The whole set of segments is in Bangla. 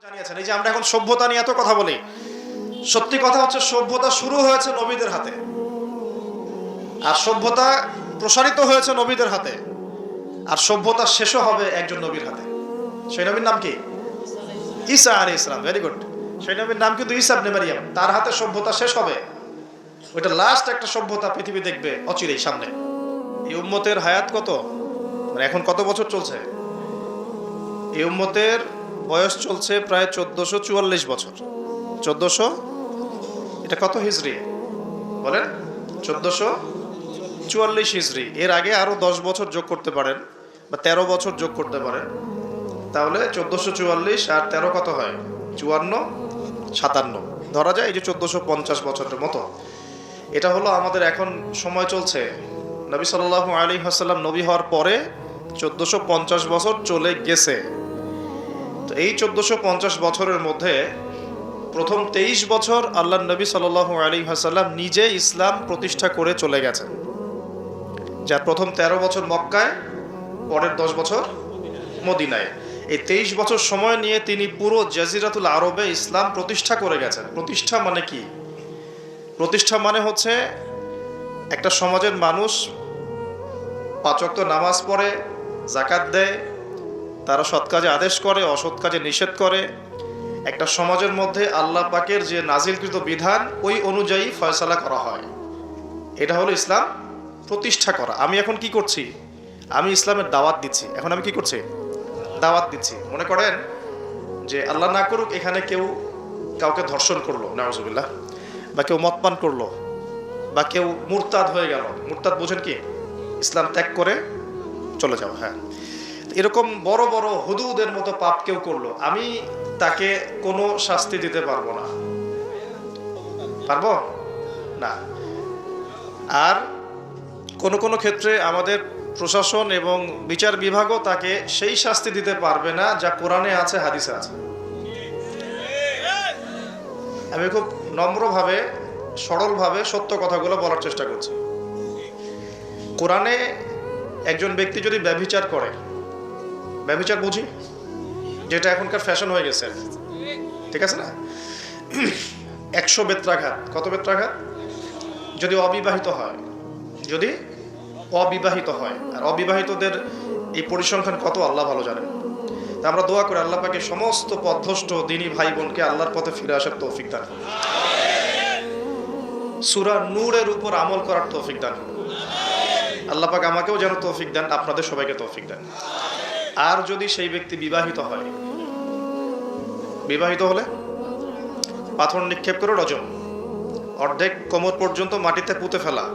জানিয়েছেন। এই যে আমরা এখন সভ্যতা নিয়ে এত কথা বলি, সত্যি কথা হচ্ছে সভ্যতা শুরু হয়েছে নবীদের হাতে, আর সভ্যতা প্রসারিত হয়েছে নবীদের হাতে, আর সভ্যতা শেষও হবে একজন নবীর হাতে। সেই নবীর নাম কি? ঈসা আলাইহিস সালাম। Very good. সেই নবীর নাম কিন্তু ঈসা ইবনে মারইয়াম। তার হাতে সভ্যতা শেষ হবে। ওইটা লাস্ট একটা সভ্যতা পৃথিবী দেখবে অচিরেই সামনে। এই উম্মতের হায়াত কত, মানে এখন কত বছর চলছে? এই উম্মতের বয়স চলছে প্রায় 1444 বছর। 1400, এটা কত হিজরি বলেন? 1444 হিজরি। এর আগে আরো 10 বছর যোগ করতে পারেন, বা 13 বছর যোগ করতে পারেন, তাহলে 1444 আর 13 কত হয়? 54, 57 ধরা যায়। এই যে 1450 বছরের মতো। এটা হলো আমাদের এখন সময় চলছে। নবী সাল্লাল্লাহু আলাইহি ওয়াসাল্লাম নবী হওয়ার পরে 1450 বছর চলে গেছে। তো এই 1450 বছরের মধ্যে প্রথম 23 বছর আল্লাহ নবী সাল্লাল্লাহু আলাইহি ওয়াসাল্লাম নিজে ইসলাম প্রতিষ্ঠা করে চলে গেছেন। যার প্রথম 13 বছর মক্কায়, পরের 10 বছর মদিনায়। এই 23 বছর সময় নিয়ে তিনি পুরো জাজিরাতুল আরবে ইসলাম প্রতিষ্ঠা করে গেছেন। প্রতিষ্ঠা মানে কি? প্রতিষ্ঠা মানে হচ্ছে একটা সমাজের মানুষ 5 ওয়াক্ত নামাজ পড়ে, যাকাত দেয়, তারা সৎ কাজে আদেশ করে, অসৎ কাজে নিষেধ করে। একটা সমাজের মধ্যে আল্লাহ পাকের যে নাজিলকৃত বিধান ওই অনুযায়ী ফয়সালা করা হয়। এটা হলো ইসলাম প্রতিষ্ঠা করা। আমি এখন কি করছি? আমি ইসলামের দাওয়াত দিচ্ছি। এখন আমি কি করছি? দাওয়াত দিচ্ছি। মনে করেন যে আল্লাহ না করুক এখানে কেউ কাউকে ধর্ষণ করলো, নাউজুবিল্লাহ, বা কেউ মদপান করলো, বা কেউ মুরতাদ হয়ে গেল। মুরতাদ বোঝেন কি? ইসলাম ত্যাগ করে চলে যাও। হ্যাঁ, এরকম বড় বড় হুদুদের মতো পাপ কেউ করলো, আমি তাকে কোনো শাস্তি দিতে পারবো না। পারবো না। আর কোনো কোনো ক্ষেত্রে আমাদের প্রশাসন এবং বিচার বিভাগও তাকে সেই শাস্তি দিতে পারবে না যা কোরআনে আছে, হাদিসে আছে। আমি খুব নম্রভাবে, সরলভাবে সত্য কথাগুলো বলার চেষ্টা করছি। কোরআনে একজন ব্যক্তি যদি ব্যভিচার করে, ব্যভিচার বুঝি, যেটা এখনকার ফ্যাশন হয়ে গেছে, ঠিক আছে না? 100 বেত্রাঘাত। কত বেত্রাঘাত? যদি অবিবাহিত হয়, যদি অবিবাহিত হয়। আর অবিবাহিতদের এই পরিসংখ্যান কত আল্লাহ ভালো জানেন। তা আমরা দোয়া করে আল্লাহ পাকে সমস্ত পথভ্রষ্ট দিনী ভাই বোনকে আল্লাহর পথে ফিরে আসার তৌফিক দান করুন। সূরা নূরের উপর আমল করার তৌফিক দান করুন। আল্লাহ পাক আমাকেও যেন তৌফিক দেন, আপনাদের সবাইকে তৌফিক দেন। আর যদি সেই ব্যক্তি বিবাহিত হয়, বিবাহিত হলে পাথর নিক্ষেপ করে রজম, অর্ধেক কোমর পর্যন্ত মাটিতে পুঁতে ফেলা,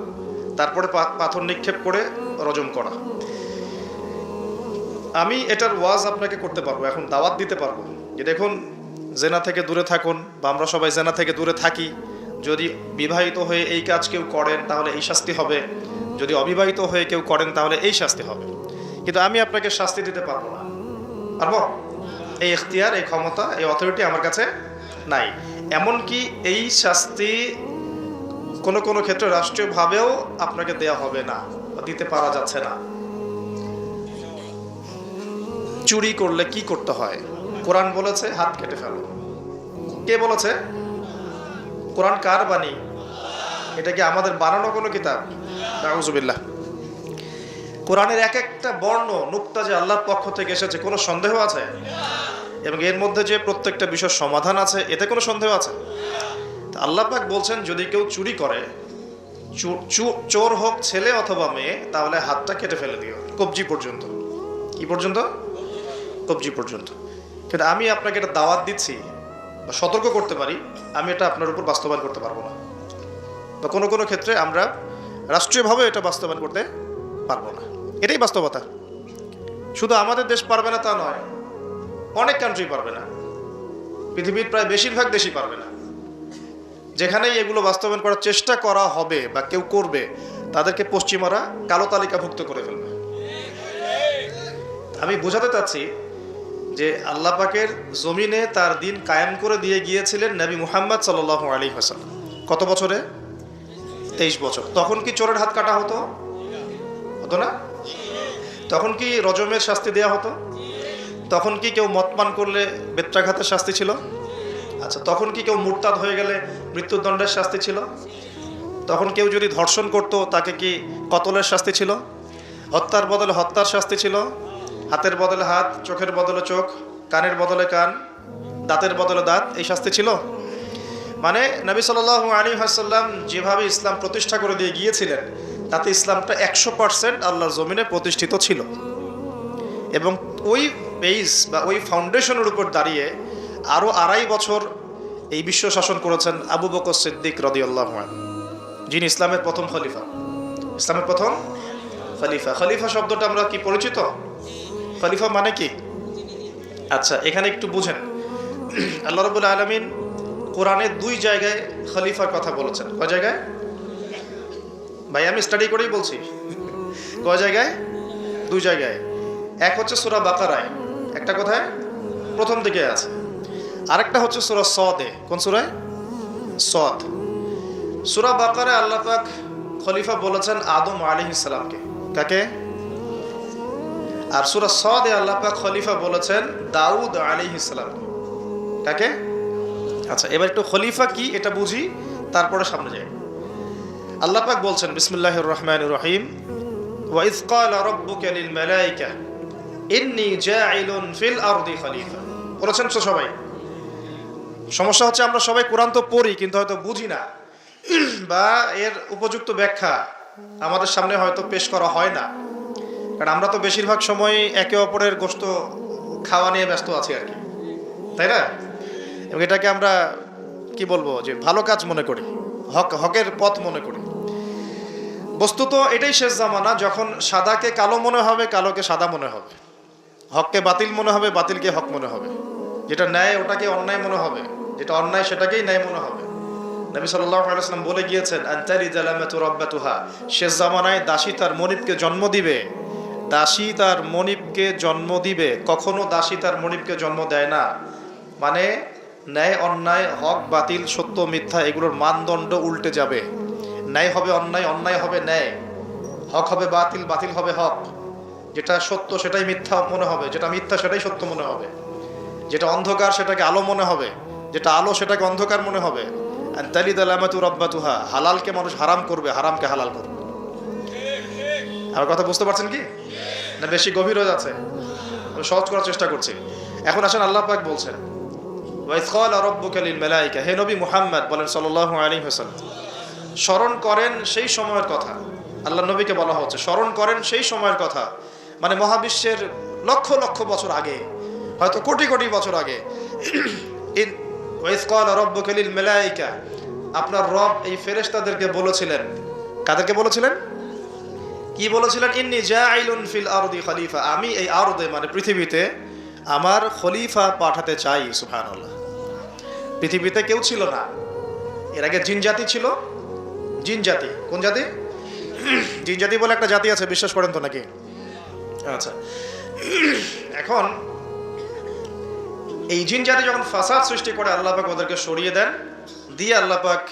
তারপরে পাথর নিক্ষেপ করে রজম করা। আমি এটার ওয়াজ আপনাকে করতে পারবো, এখন দাওয়াত দিতে পারবো যে দেখুন, জেনা থেকে দূরে থাকুন, বা আমরা সবাই জেনা থেকে দূরে থাকি। যদি বিবাহিত হয়ে এই কাজ কেউ করেন তাহলে এই শাস্তি হবে, যদি অবিবাহিত হয়ে কেউ করেন তাহলে এই শাস্তি হবে। কিন্তু আমি আপনাকে শাস্তি দিতে পারবো না। পারবো? এই এখতিয়ার, এই ক্ষমতা, এই অথরিটি আমার কাছে নাই। এমনকি এই শাস্তি কোনো কোনো ক্ষেত্রে রাষ্ট্রীয়ভাবেও আপনাকে দেয়া হবে না, বা দিতে পারা যাচ্ছে না। চুরি করলে কি করতে হয়? কোরআন বলেছে হাত কেটে ফেলো। কে বলেছে? কোরআন কার বাণী? এটা কি আমাদের বানানো কোনো কিতাব? নাউজুবিল্লাহ। কোরআনের এক একটা বর্ণ নুক্তা যে আল্লাহর পক্ষ থেকে এসেছে, কোনো সন্দেহ আছে? এবং এর মধ্যে যে প্রত্যেকটা বিষয় সমাধান আছে, এতে কোনো সন্দেহ আছে? আল্লাহ পাক বলছেন যদি কেউ চুরি করে, চোর হোক ছেলে অথবা মেয়ে, তাহলে হাতটা কেটে ফেলে দিও, কবজি পর্যন্ত। কি পর্যন্ত? কবজি পর্যন্ত। কিন্তু আমি আপনাকে এটা দাওয়াত দিচ্ছি বা সতর্ক করতে পারি, আমি এটা আপনার উপর বাস্তবায়ন করতে পারবো না, বা কোনো কোনো ক্ষেত্রে আমরা রাষ্ট্রীয়ভাবে এটা বাস্তবায়ন করতে পারবো না। এটাই বাস্তবতা। শুধু আমাদের দেশ পারবে না তা নয়, অনেক কান্ট্রি পারবে না, পৃথিবীর প্রায় বেশিরভাগ দেশই পারবে না। যেখানেই এগুলো বাস্তবায়ন করার চেষ্টা করা হবে বা কেউ করবে, তাদেরকে পশ্চিমারা কালো তালিকাভুক্ত করে ফেলবে। আমি বোঝাতে চাচ্ছি যে আল্লাহ পাকের জমিনে তার দিন কায়েম করে দিয়ে গিয়েছিলেন নবী মুহাম্মদ সাল্লাল্লাহু আলাইহি ওয়াসাল্লাম। কত বছরে? 23 বছর। তখন কি চোরের হাত কাটা হতো? হতো না? তখন কি রজমের শাস্তি দেয়া হতো? তখন কি কেউ মদ পান করলে বেত্রাঘাতের শাস্তি ছিল? আচ্ছা, তখন কি কেউ মুরতাদ হয়ে গেলে মৃত্যুদণ্ডের শাস্তি ছিল? তখন কেউ যদি ধর্ষণ করত তাকে কি কতলের শাস্তি ছিল? হত্যার বদলে হত্যার শাস্তি ছিল? হাতের বদলে হাত, চোখের বদলে চোখ, কানের বদলে কান, দাঁতের বদলে দাঁত, এই শাস্তি ছিল? মানে নবী সাল্লাল্লাহু আলাইহি ওয়াসাল্লাম যেভাবে ইসলাম প্রতিষ্ঠা করে দিয়ে গিয়েছিলেন, তাতে ইসলামটা 100% আল্লাহর জমিনে প্রতিষ্ঠিত ছিল। এবং ওই বেস বা ওই ফাউন্ডেশনের উপর দাঁড়িয়ে আরও 2.5 বছর এই বিশ্ব শাসন করেছেন আবু বকর সিদ্দিক রাদিয়াল্লাহু আনহু, যিনি ইসলামের প্রথম খলিফা। ইসলামের প্রথম খলিফা। খলিফা শব্দটা আমরা কি পরিচিত? খলিফা মানে কি? আচ্ছা, এখানে একটু বুঝেন। আল্লাহ রাব্বুল আলামিন কোরআনে 2 জায়গায় খলিফার কথা বলেছেন। কয় জায়গায়? ভাই আমি স্টাডি করেই বলছি। কয় জায়গায়? 2 জায়গায়। এক হচ্ছে সূরা বাকারায়, একটা কোথায়? প্রথম দিকে আছে। আরেকটা হচ্ছে সূরা সদে। কোন সূরায়? সদ। সূরা বাকারায় আল্লাহ পাক খলিফা বলেছেন আদম আলাইহিস সালামকে। কাকে? আর সূরা সদে আল্লাহ পাক খলিফা বলেছেন দাউদ আলাইহিস সালামকে। কাকে? আচ্ছা, এবার একটু খলিফা কি এটা বুঝি, তারপরে সামনে যাই। আল্লাহ পাক বলছেন বিসমিল্লাহির রহমানির রহিম, ওয়া ইয ক্বালা রাব্বুকা লিল মালায়েকা ইন্নী জাইলুন ফিল আরদি খলিফা। পড়েছেন তো সবাই? সমস্যা হচ্ছে আমরা সবাই কোরআন তো পড়ি কিন্তু হয়তো বুঝি না, বা এর উপযুক্ত ব্যাখ্যা আমাদের সামনে হয়তো পেশ করা হয় না, কারণ আমরা তো বেশিরভাগ সময় একে অপরের গোশত খাওয়া নিয়ে ব্যস্ত আছি আর কি, তাই না? এবং এটাকে আমরা কি বলবো, যে ভালো কাজ মনে করি, হকের পথ মনে করি। বস্তুত এটাই শেষ জামানা, যখন সাদাকে কালো মনে হবে, কালোকে সাদা মনে হবে, হককে বাতিল মনে হবে, বাতিলকে হক মনে হবে, যেটা ন্যায় ওটাকে অন্যায় মনে হবে, যেটা অন্যায় সেটাকেই ন্যায় মনে হবে। নবী সাল্লাল্লাহু আলাইহি ওয়াসাল্লাম বলে গিয়েছেন আনতারি জালামাতু রাব্বাতুহা, শেষ জামানায় দাসী তার মনিবকে জন্ম দিবে। দাসী তার মনিবকে জন্ম দিবে, কখনো দাসী তার মনিবকে জন্ম দেয় না। মানে ন্যায় অন্যায়, হক বাতিল, সত্য মিথ্যা, এগুলোর মানদণ্ড উল্টে যাবে। ন্যায় হবে অন্যায়, অন্যায় হবে ন্যায়, হক হবে বাতিল, বাতিল হবে হক। যেটা সত্য সেটাই মিথ্যা মনে হবে, যেটা মিথ্যা সেটাই সত্য মনে হবে, যেটা অন্ধকার সেটাকে আলো মনে হবে, যেটা আলো সেটাকে অন্ধকার মনে হবে। আনতালিদ আলামাতু রাব্বাতুহা, হালালকে মানুষ হারাম করবে, হারামকে হালাল করবে। আমার কথা বুঝতে পারছেন কি না বেশি গভীর হয়ে যাচ্ছে? আমি সহজ করার চেষ্টা করছি। এখন আসেন, আল্লাহ পাক বলছেন ওয়া ইয ক্বালা রাব্বুকা লিল মালায়েকা, হে নবী মুহাম্মদ বলেন সাল্লাল্লাহু আলাইহি ওয়াসাল্লাম, স্মরণ করেন সেই সময়ের কথা। আল্লাহ নবীকে বলা হচ্ছে স্মরণ করেন সেই সময়ের কথা, মানে মহাবিশ্বের লক্ষ লক্ষ বছর আগে, হয়তো কোটি কোটি বছর আগে। ওয়া ইয ক্বালা রাব্বুকা লিল মালায়েকা, আপনার রব এই ফেরেশতাদেরকে বলেছিলেন। কাদেরকে বলেছিলেন? কি বলেছিলেন? ইন্নী জাইলুন ফিল আরদি খলিফা, আমি এই আরদে মানে পৃথিবীতে আমার খলিফা পাঠাতে চাই। সুবহানাল্লাহ। পৃথিবীতে কেউ ছিল না এর আগে, জিন জাতি ছিল। জিন জাতি, কোন জাতি? জিন জাতি বলে একটা জাতি আছে, বিশ্বাস করেন তো নাকি? আচ্ছা, এখন এই জিন জাতি যখন ফাসাদ সৃষ্টি করে, আল্লাহ পাক ওদেরকে সরিয়ে দেন, দিয়ে আল্লাহ পাক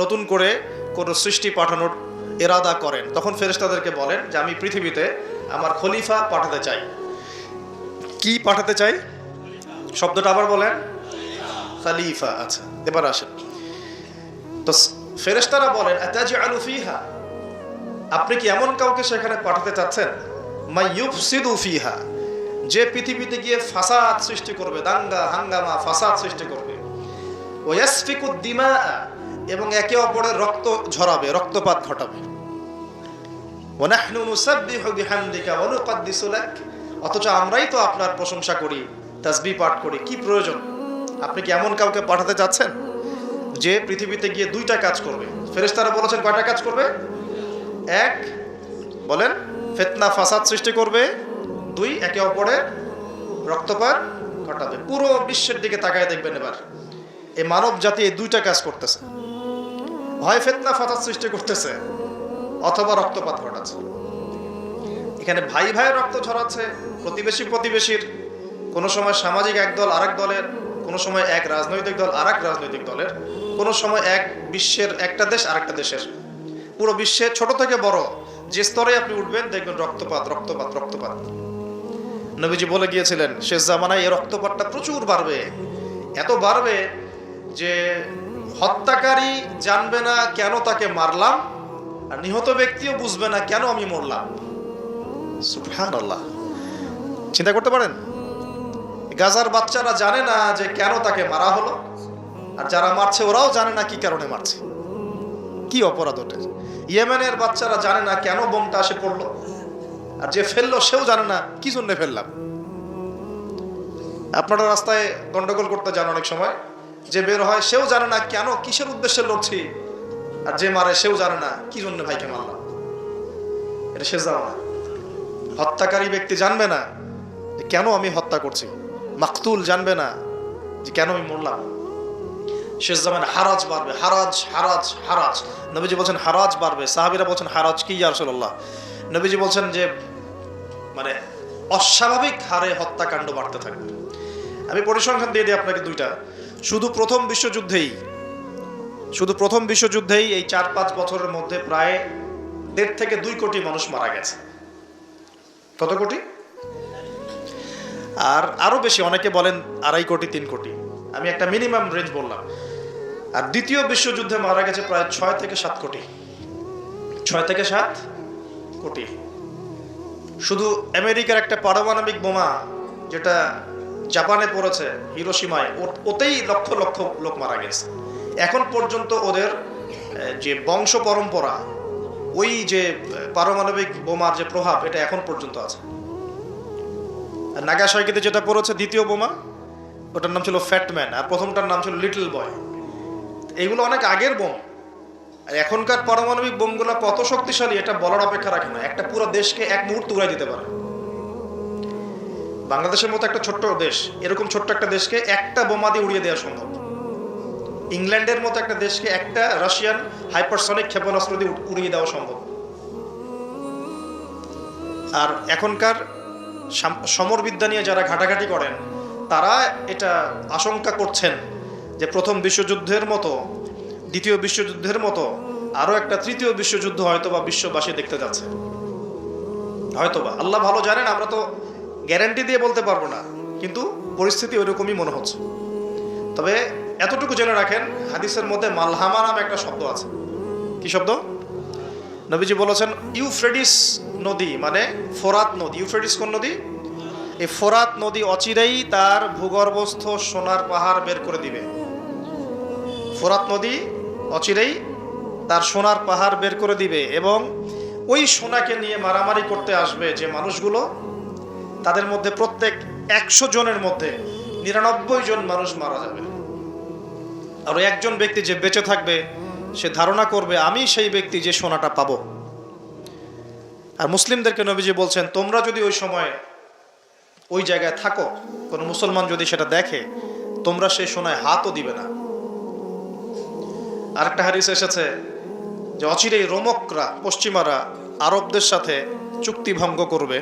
নতুন করে কোনো সৃষ্টি পাঠানোর ইরাদা করেন। তখন ফেরেশতাদেরকে বলেন যে আমি পৃথিবীতে আমার খলিফা পাঠাতে চাই। কি পাঠাতে চাই? শব্দটা আবার বলেন, খলিফা। আচ্ছা, এবার আসেন তো ফেরেশতারা বলেন আতাজআলু ফিহা, আপনি কি এমন কাউকে সেখানে পাঠাতে চাচ্ছেন মা ইউফসিদু ফিহা, যে পৃথিবীতে গিয়ে ফাসাদ সৃষ্টি করবে, দাঙ্গা হাঙ্গামা ফাসাদ সৃষ্টি করবে, ওয়া ইয়াসফিকুদ দিমা, এবং একে অপরের রক্ত ঝরাবে, রক্তপাত ঘটাবে। ওয়া নাহনু নুসাব্বিহু বিহামদিকা ওয়া নুকদ্দিসু লাক, অথচ আমরাই তো আপনার প্রশংসা করি, তাসবিহ পাঠ করি, কি প্রয়োজন? আপনি কি এমন কাউকে পাঠাতে চাচ্ছেন যে পৃথিবীতে গিয়ে 2টা কাজ করবে? ফেরেশতারা বলেছেন কয়টা কাজ করবে? 1 বলেন ফিতনা ফাসাদ সৃষ্টি করবে, 2 একে অপরের রক্তপাত ঘটাবে। পুরো বিশ্বের দিকে তাকায় দেখবেন এবার, এই মানব জাতি এই 2টা কাজ করতেছে, হয় ফিতনা ফাসাদ সৃষ্টি করতেছে অথবা রক্তপাত ঘটাচ্ছে। এখানে ভাই ভাইয়ের রক্ত ঝরাচ্ছে, প্রতিবেশী প্রতিবেশীর, কোনো সময় সামাজিক এক দল আরেক দলের, কোনো সময় এক রাজনৈতিক দল আরেক রাজনৈতিক দলের, কোনো সময় এক বিশ্বের একটা দেশ আরেকটা দেশের। পুরো বিশ্বে ছোট থেকে বড় যে স্তরে আপনি উঠবেন দেখবেন রক্তপাত রক্তপাত রক্তপাত। নবীজি বলে গিয়েছিলেন শেষ জামানায় এই রক্তপাতটা প্রচুর বাড়বে, এত বাড়বে যে হত্যাকারী জানবে না কেন তাকে মারলাম, আর নিহত ব্যক্তিও বুঝবে না কেন আমি মরলাম। সুবহানাল্লাহ, চিন্তা করতে পারেন? গাজার বাচ্চারা জানে না যে কেন তাকে মারা হলো, আর যারা মারছে ওরাও জানে না কি কারণে মারছে, কি অপরাধ ওঠে। ইয়েমেনের বাচ্চারা জানে না কেন বোমটা আসে পড়লো, আর যে ফেললো সেও জানে না কি জন্য ফেললাম। আপনারা রাস্তায় গন্ডগোল করতে যান অনেক সময়, যে বের হয় সেও জানে না কেন কিসের উদ্দেশ্যে লড়ছি, আর যে মারে সেও জানে না কি জন্য ভাইকে মারলাম। এটা শেষ জামানা। হত্যাকারী ব্যক্তি জানবে না যে কেন আমি হত্যা করছি, মাকতুল জানবে না যে কেন আমি মরলাম। শেষ জামানে হারাজ বাড়বে, হারাজ হারাজ হারাজ। নবীজি বলছেন হারাজ বাড়বে, সাহাবীরা বলছেন হারাজ কি ইয়া রাসূলুল্লাহ? নবীজি বলছেন যে মানে অস্বাভাবিক হারে হত্যাকাণ্ড বাড়তে থাকবে। আমি পরিসংখ্যান দিয়ে দিই আপনাকে দুইটা। শুধু প্রথম বিশ্বযুদ্ধেই এই 4-5 বছরের মধ্যে প্রায় 1.5 থেকে 2 কোটি মানুষ মারা গেছে। কত কোটি? আর আরো বেশি, অনেকে বলেন 2.5 কোটি 3 কোটি, আমি একটা মিনিমাম রেঞ্জ বললাম। আর দ্বিতীয় বিশ্বযুদ্ধে মারা গেছে প্রায় 6 থেকে 7 কোটি। 6 থেকে 7 কোটি। শুধু আমেরিকার একটা পারমাণবিক বোমা যেটা জাপানে পড়েছে হিরোশিমায়, ওতেই লক্ষ লক্ষ লোক মারা গেছে। এখন পর্যন্ত ওদের যে বংশ পরম্পরা, ওই যে পারমাণবিক বোমার যে প্রভাব, এটা এখন পর্যন্ত আছে। আর নাগাসাকিতে যেটা পড়েছে দ্বিতীয় বোমা, ওটার নাম ছিল ফ্যাটম্যান, আর প্রথমটার নাম ছিল লিটল বয়। এইগুলো অনেক আগের বোম। আর এখনকার পারমাণবিক বোমগুলো কত শক্তিশালী এটা বলার অপেক্ষা রাখে না। একটা পুরো দেশকে এক মুহূর্তে উড়াই দিতে পারে। বাংলাদেশের মতো একটা ছোট্ট দেশ, এরকম ছোট্ট একটা দেশকে একটা বোমা দিয়ে উড়িয়ে দেওয়া সম্ভব। ইংল্যান্ডের মতো একটা দেশকে একটা রাশিয়ান হাইপারসনিক ক্ষেপণাস্ত্র দিয়ে উড়িয়ে দেওয়া সম্ভব। আর এখনকার সমরবিদ্যা নিয়ে যারা ঘাটাঘাটি করেন, তারা এটা আশঙ্কা করছেন যে প্রথম বিশ্বযুদ্ধের মতো, দ্বিতীয় বিশ্বযুদ্ধের মতো আরো একটা তৃতীয় বিশ্বযুদ্ধ হয়তোবা বিশ্ববাসী দেখতে যাচ্ছে। হয়তোবা, আল্লাহ ভালো জানেন, আমরা তো গ্যারান্টি দিয়ে বলতে পারবো না, কিন্তু পরিস্থিতি ওইরকমই মনে হচ্ছে। তবে এতটুকু জেনে রাখেন, হাদিসের মধ্যে মালহামা নামে একটা শব্দ আছে। কি শব্দ? নবীজি বলেছেন ইউফ্রেটিস নদী মানে ফোরাত নদী। ইউফ্রেটিস কোন নদী? এই ফোরাত নদী অচিরেই তার ভূগর্ভস্থ সোনার পাহাড় বের করে দিবে। ফোরাত নদী অচিরেই তার সোনার পাহাড় বের করে দিবে, এবং ওই সোনাকে নিয়ে মারামারি করতে আসবে যে মানুষগুলো, তাদের মধ্যে প্রত্যেক 100 জনের মধ্যে 99 জন মানুষ মারা যাবে। আর একজন ব্যক্তি যে বেঁচে থাকবে, সে ধারণা করবে আমি সেই ব্যক্তি যে সোনাটা পাবো। আর মুসলিমদেরকে নবীজি বলছেন, তোমরা যদি ওই সময় ওই জায়গায় থাকো, কোনো মুসলমান যদি সেটা দেখে, তোমরা সেই সোনায় হাতও দিবে না। আরেকটা হাদিস এসেছে যে অচিরেই রোমকরা, পশ্চিমারা আরবদের সাথে চুক্তি ভঙ্গ করবে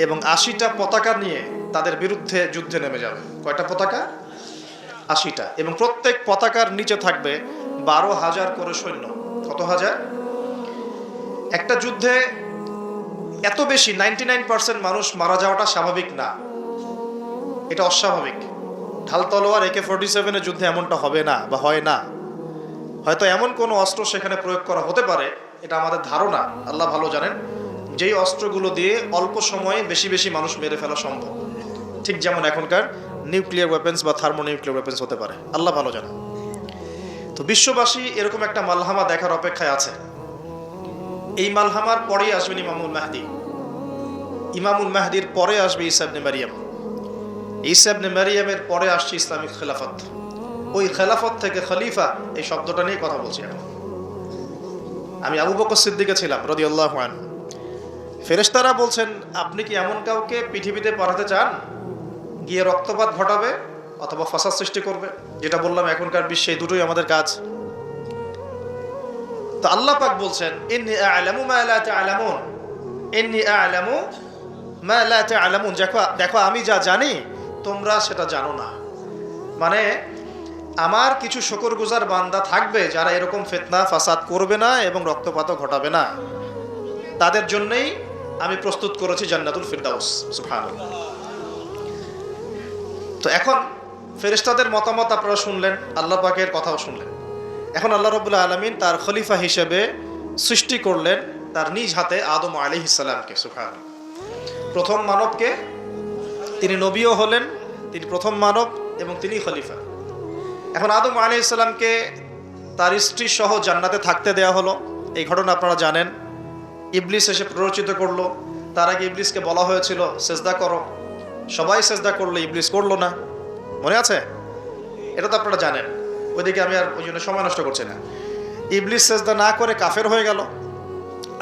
এবং 80টা পতাকা নিয়ে তাদের বিরুদ্ধে যুদ্ধে নেমে যাবে। কয়টা পতাকা? 80টা। এবং প্রত্যেক পতাকার নিচে থাকবে 12,000 করে সৈন্য। কত হাজার? একটা যুদ্ধে এত বেশি 99% মানুষ মারা যাওয়াটা স্বাভাবিক না, এটা অস্বাভাবিক। ঢাল তলোয়ার AK-47 এর যুদ্ধে এমনটা হবে না বা হয় না। হয়তো এমন কোনো অস্ত্র সেখানে প্রয়োগ করা হতে পারে, এটা আমাদের ধারণা, আল্লাহ ভালো জানেন, যেই অস্ত্রগুলো দিয়ে অল্প সময়ে বেশি বেশি মানুষ মেরে ফেলা সম্ভব। ঠিক যেমন এখনকার নিউক্লিয়ার ওয়েপেন্স বা থার্মোনিউক্লিয়ার ওয়েপেন্স হতে পারে, আল্লাহ ভালো জানেন। তো বিশ্ববাসী এরকম একটা মালহামা দেখার অপেক্ষায় আছে। এই মালহামার পরেই আসবেন ইমামুল মাহদি। ইমামুল মাহদির পরে আসবে ঈসা ইবনে মারিয়াম। ঈসা ইবনে মারিয়ামের পরে আসছে ইসলামিক খেলাফত। ওই খেলাফত থেকে খলিফা, এই শব্দটা নিয়ে কথা বলছি এখন। আমি আবু বকর সিদ্দিকে ছিলাম রাদিয়াল্লাহু আনহু। ফেরেশতারা বলছেন, আপনি কি এমন কাউকে পৃথিবীতে পাঠাতে চান গিয়ে রক্তপাত ঘটাবে অথবা ফাসাদ সৃষ্টি করবে? যেটা বললাম, এখনকার বিশ্বে দুটোই আমাদের কাজ। তো আল্লাহ পাক বলছেন, ইন্নী আ'লামু মা লা তা'লামুন, ইন্নী আ'লামু মা লা তা'লামুন, দেখো আমি যা জানি তোমরা সেটা জানো না। মানে আমার কিছু শুকরগুজার বান্দা থাকবে যারা এরকম ফিতনা ফাসাদ করবে না এবং রক্তপাতও ঘটাবে না। তাদের জন্যই আমি প্রস্তুত করেছি জান্নাতুল ফিরদাউস। সুবহানাল্লাহ। তো এখন ফেরেশতাদের মতামত আপনারা শুনলেন, আল্লাহ পাকের কথাও শুনলেন। এখন আল্লাহ রাব্বুল আলামিন তার খলিফা হিসেবে সৃষ্টি করলেন তার নিজ হাতে আদম আলাইহিস সালামকে। সুবহানাল্লাহ। প্রথম মানবকে, তিনি নবীও হলেন, তিনি প্রথম মানব এবং তিনি খলিফা। এখন আদম আলাইহিস সালামকে তার স্ত্রী সহ জান্নাতে থাকতে দেয়া হলো। এই ঘটনা আপনারা জানেন। ইবলিস এসে প্ররোচিত করলো। তার আগে ইবলিসকে বলা হয়েছিল সেজদা করো, সবাই সেজদা করলো, ইবলিস করলো না। মনে আছে? এটা তো আপনারা জানেন। ওইদিকে আমি আর ওই জন্য সময় নষ্ট করছি না। ইবলিস সেজদা না করে কাফের হয়ে গেল।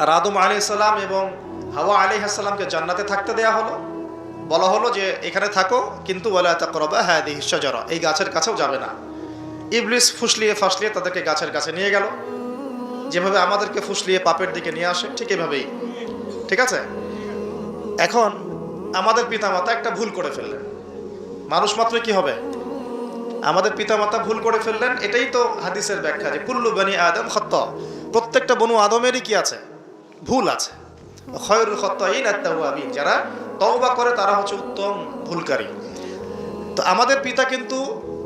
আর আদম আলাইহিস সালাম এবং হাওয়া আলাইহিস সালামকে জান্নাতে থাকতে দেয়া হলো। বলা হলো যে এখানে থাকো, কিন্তু ওয়ালা তাকরাবা হাদিহিশ শাজারা, এই গাছের কাছেও যাবে না। ইবলিস ফুসলিয়ে ফাসলিয়ে তাদেরকে গাছের কাছে নিয়ে গেল। যেভাবে আমাদেরকে ফুসলিয়ে পাপের দিকে নিয়ে আসে, ঠিক এভাবেই। ঠিক আছে? এখন আমাদের পিতামাতা একটা ভুল করে ফেললেন। মানুষ মাত্র কি হবে? আমাদের পিতামাতা ভুল করে ফেললেন। এটাই তো হাদিসের ব্যাখ্যা যে কুল্লু বনি আদম খাত্তা, প্রত্যেকটা বনু আদমেরই কি আছে? ভুল আছে। খায়রুল খাত্তাইন আত-তাওয়াবিন, যারা তওবা করে তারা হচ্ছে উত্তম ভুলকারী। তো আমাদের পিতা কিন্তু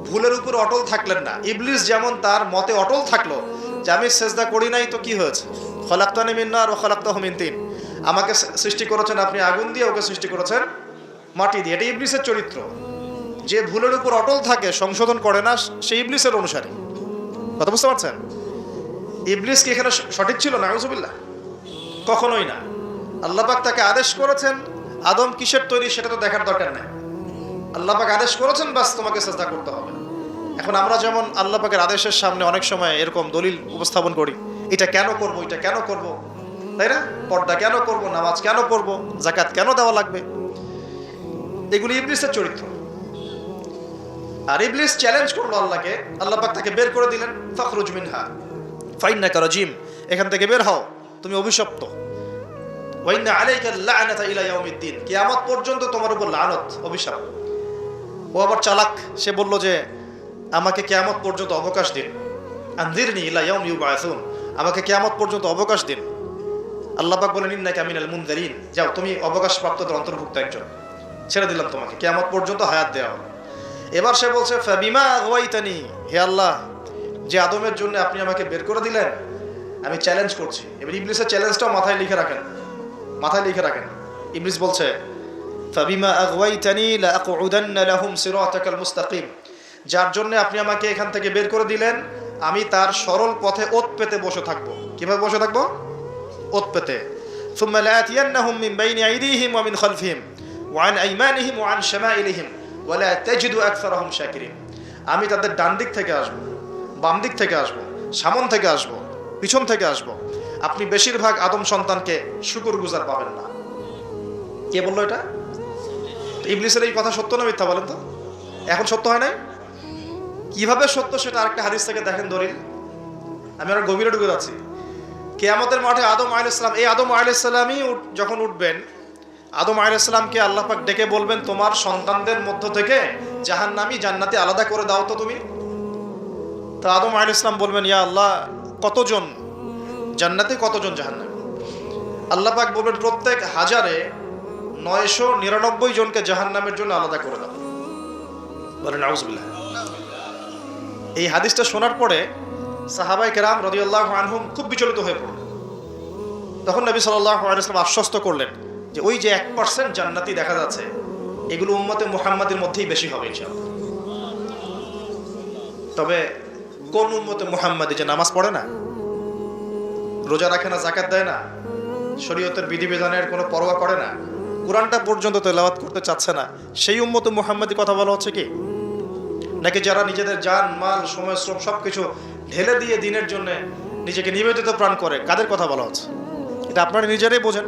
ভুলের উপর অটল থাকলেন না। ইবলিস যেমন তার মতে অটল থাকলো যে আমি সেজদা করি নাই, তো কি হয়েছে? খলাকতানি মিন নার ওয়া খলাকতাহু মিন তিন, আমাকে সৃষ্টি করেছেন আপনি আগুন দিয়ে, ওকে সৃষ্টি করেছেন মাটি দিয়ে। এটা ইবলিসের চরিত্র। যে ভুলের উপর অটল থাকে, সংশোধন করে না, সেই ইবলিসের অনুসারী। কথা বুঝতে পারছেন? ইবলিস কি এখানে সঠিক ছিল? নাউজুবিল্লাহ, কখনোই না। আল্লাহ পাক তাকে আদেশ করেছেন, আদম কিসের তৈরি সেটা তো দেখার দরকার নেই। আল্লাহ পাক আদেশ করেছেন, বাস তোমাকে সেজদা করতে হবে। এখন আমরা যেমন আল্লাহ পাকের আদেশের সামনে অনেক সময় এরকম দলিল উপস্থাপন করি, এটা কেন করব, এটা কেন করব, তাই না? পর্দা কেন করব, নামাজ কেন পড়ব, যাকাত কেন দেওয়া লাগবে, এগুলি ইবলিসের চরিত্র। আর ইবলিস চ্যালেঞ্জ করলো আল্লাহকে, আল্লাহ পাক তাকে বের করে দিলেন। ফাখরুজ মিনহা ফাইন্নাকা রাজিম, এখান থেকে বের হও, তুমি অভিশপ্ত। ওয়া ইন্না আলাইকা লা'নাতা ইলা ইয়াউমিদ্দিন, কিয়ামত পর্যন্ত তোমার উপর লানত, অভিশাপ। ও আবার চালাক, সে বলল যে আমাকে কিয়ামত পর্যন্ত অবকাশ দিন। আনজিরনি ইলা ইয়াউমি ইউবআসুন, আমাকে কিয়ামত পর্যন্ত অবকাশ দিন। আল্লাহ পাক বলেন ইন্নাকা মিনাল মুনজারিন, যাও তুমি অবকাশপ্রাপ্তদের অন্তর্ভুক্ত একজন, ছেড়ে দিলাম তোমাকে, কিয়ামত পর্যন্ত হায়াত দেওয়া হবে। এবার সে বলছে ফাবিমা আগাওয়াইতানি, হে আল্লাহ, যে আদমের জন্য আপনি আমাকে বের করে দিলেন, আমি চ্যালেঞ্জ করছি। এবার ইবলিসের চ্যালেঞ্জটাও মাথায় লিখে রাখেন, মাথায় লিখে রাখেন। ইবলিস বলছে ফাবিমা আগাওয়াইতানি লাআকউদান্না লাহুম সিরাতাকাল মুস্তাকিম, যার জন্য আপনি আমাকে এখান থেকে বের করে দিলেন, আমি তার সরল পথে ওত পেতে বসে থাকবো। কিভাবে বসে থাকবো? ওত পেতে। সুম্মা লাআতিয়ান্নাহুম মিন বাইনি আইদিহিম ওয়া মিন খালফিহিম ওয়া আন আইমানিহিম ওয়া আন শামাইলিহিম ওয়া লা তাজিদু আকসারাহুম শাকিরিন, আমি তাদের ডান দিক থেকে আসবো, বাম দিক থেকে আসবো, সামন থেকে আসবো, পিছন থেকে আসবো। আপনি বেশিরভাগ আদম সন্তানকে শুকরগুজার পাবেন না। কে বললো এটা? ইবলিসের এই কথা সত্য না মিথ্যা বলেন তো? এখন সত্য হয় নাই? কিভাবে সত্য সেটা আরেকটা হাদিস থেকে দেখেন দলিল। আমি আর গভীরে ঢুকে যাচ্ছি। কিয়ামতের মাঠে আদম আলাইহিস সালাম, এই আদম আলাইহিস সালামই যখন উঠবেন, আদম আলাইহিস সালামকে আল্লাহ পাক ডেকে বলবেন তোমার সন্তানদের মধ্য থেকে জাহান্নামী জান্নাতি আলাদা করে দাও তো তুমি। তো আদম আলাইহিস সালাম বলবেন ইয়া আল্লাহ, কতজন জান্নাতি, কতজন জাহান্নামী? আল্লাহ পাক বলবেন প্রত্যেক হাজারে 999 জনকে জাহান্নামের জন্য আলাদা করে দাও। বলেন নাউজুবিল্লাহ। এই হাদিসটা শোনার পরে সাহাবায়ে কেরাম রাদিয়াল্লাহু আনহুম খুব বিচলিত হয়ে পড়লেন। তখন নবী সাল্লাল্লাহু আলাইহি ওয়াসাল্লাম আশ্বস্ত করলেন যে ওই যে 1% জান্নাতি দেখা যাচ্ছে, এগুলো উম্মতে মুহাম্মাদের মধ্যেই বেশি হবে ইনশাআল্লাহ। তবে কোন উম্মতে মুহাম্মাদি যে নামাজ পড়ে না, রোজা রাখে না, যাকাত দেয় না, শরীয়তের বিধিবিধানের কোনো পরোয়া করে না, কোরআনটা পর্যন্ত তেলাওয়াত করতে চাচ্ছে না, সেই উম্মতে মুহাম্মাদি কথা বলা হচ্ছে কি? নাকি যারা নিজেদের জান মাল সময় শ্রম সবকিছু ঢেলে দিয়ে দিনের জন্য নিজেকে নিবেদিত প্রাণ করে, কাদের কথা বলা হচ্ছে? এটা আপনারা নিজেরাই বোঝেন,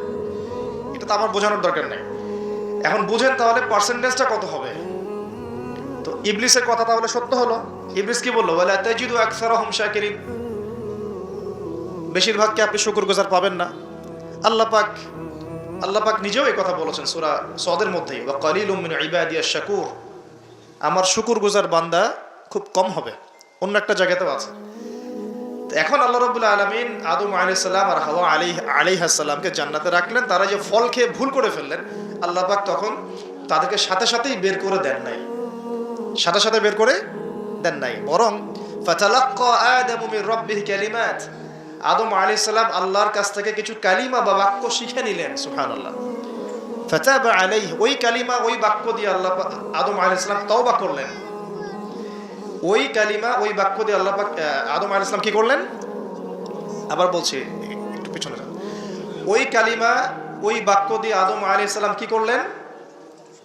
এটা তো আমার বোঝানোর দরকার নেই। এখন বুঝেন তাহলে পার্সেন্টেজটা কত হবে। তো ইবলিসের কথা তাহলে সত্য হলো। ইবলিস কি বললো? ওয়ালা তাজিদু আকসারাহুম শাকিরিন, বেশিরভাগকে আপনি শুকরগুজার পাবেন না। আল্লাহ পাক নিজেও এই কথা বলেছেন সূরা সদের মধ্যেই, ওয়া কালিলুম মিন ইবাদিয়াশ শাকুর, আমার শুকরগুজার বান্দা খুব কম হবে। অন্য একটা জায়গাতেও আছে। এখন আল্লাহ রাব্বুল আলামিন আদম আলাইহিস সালাম আর হাওয়া আলাইহিস সালামকে জান্নাতে রাখলেন। তারা যে ফল খেয়ে ভুল করে ফেললেন, আল্লাহ পাক তখন তাদেরকে সাথে সাথেই বের করে দেন নাই, সাথে সাথে বের করে দেন নাই, বরং ফাতালাক্কা আদামু মির রাব্বিহি কালিমাত, আদম আলাইহিস সালাম আল্লাহর কাছ থেকে কিছু কালিমা বা বাক্য শিখে নিলেন। সুবহানাল্লাহ। ফাতাবা আলাইহি, ওই কালিমা ওই বাক্য দিয়ে আল্লাহ আদম আলাইহিস সালাম তওবা করলেন। ওই কালিমা ওই বাক্য দিয়ে আল্লাহ পাক আদম আলাইহিস সালাম কি করলেন? আবার বলছি, একটু পিছনে যান। ওই কালিমা ওই বাক্য দিয়ে আদম আলাইহিস সালাম কি করলেন?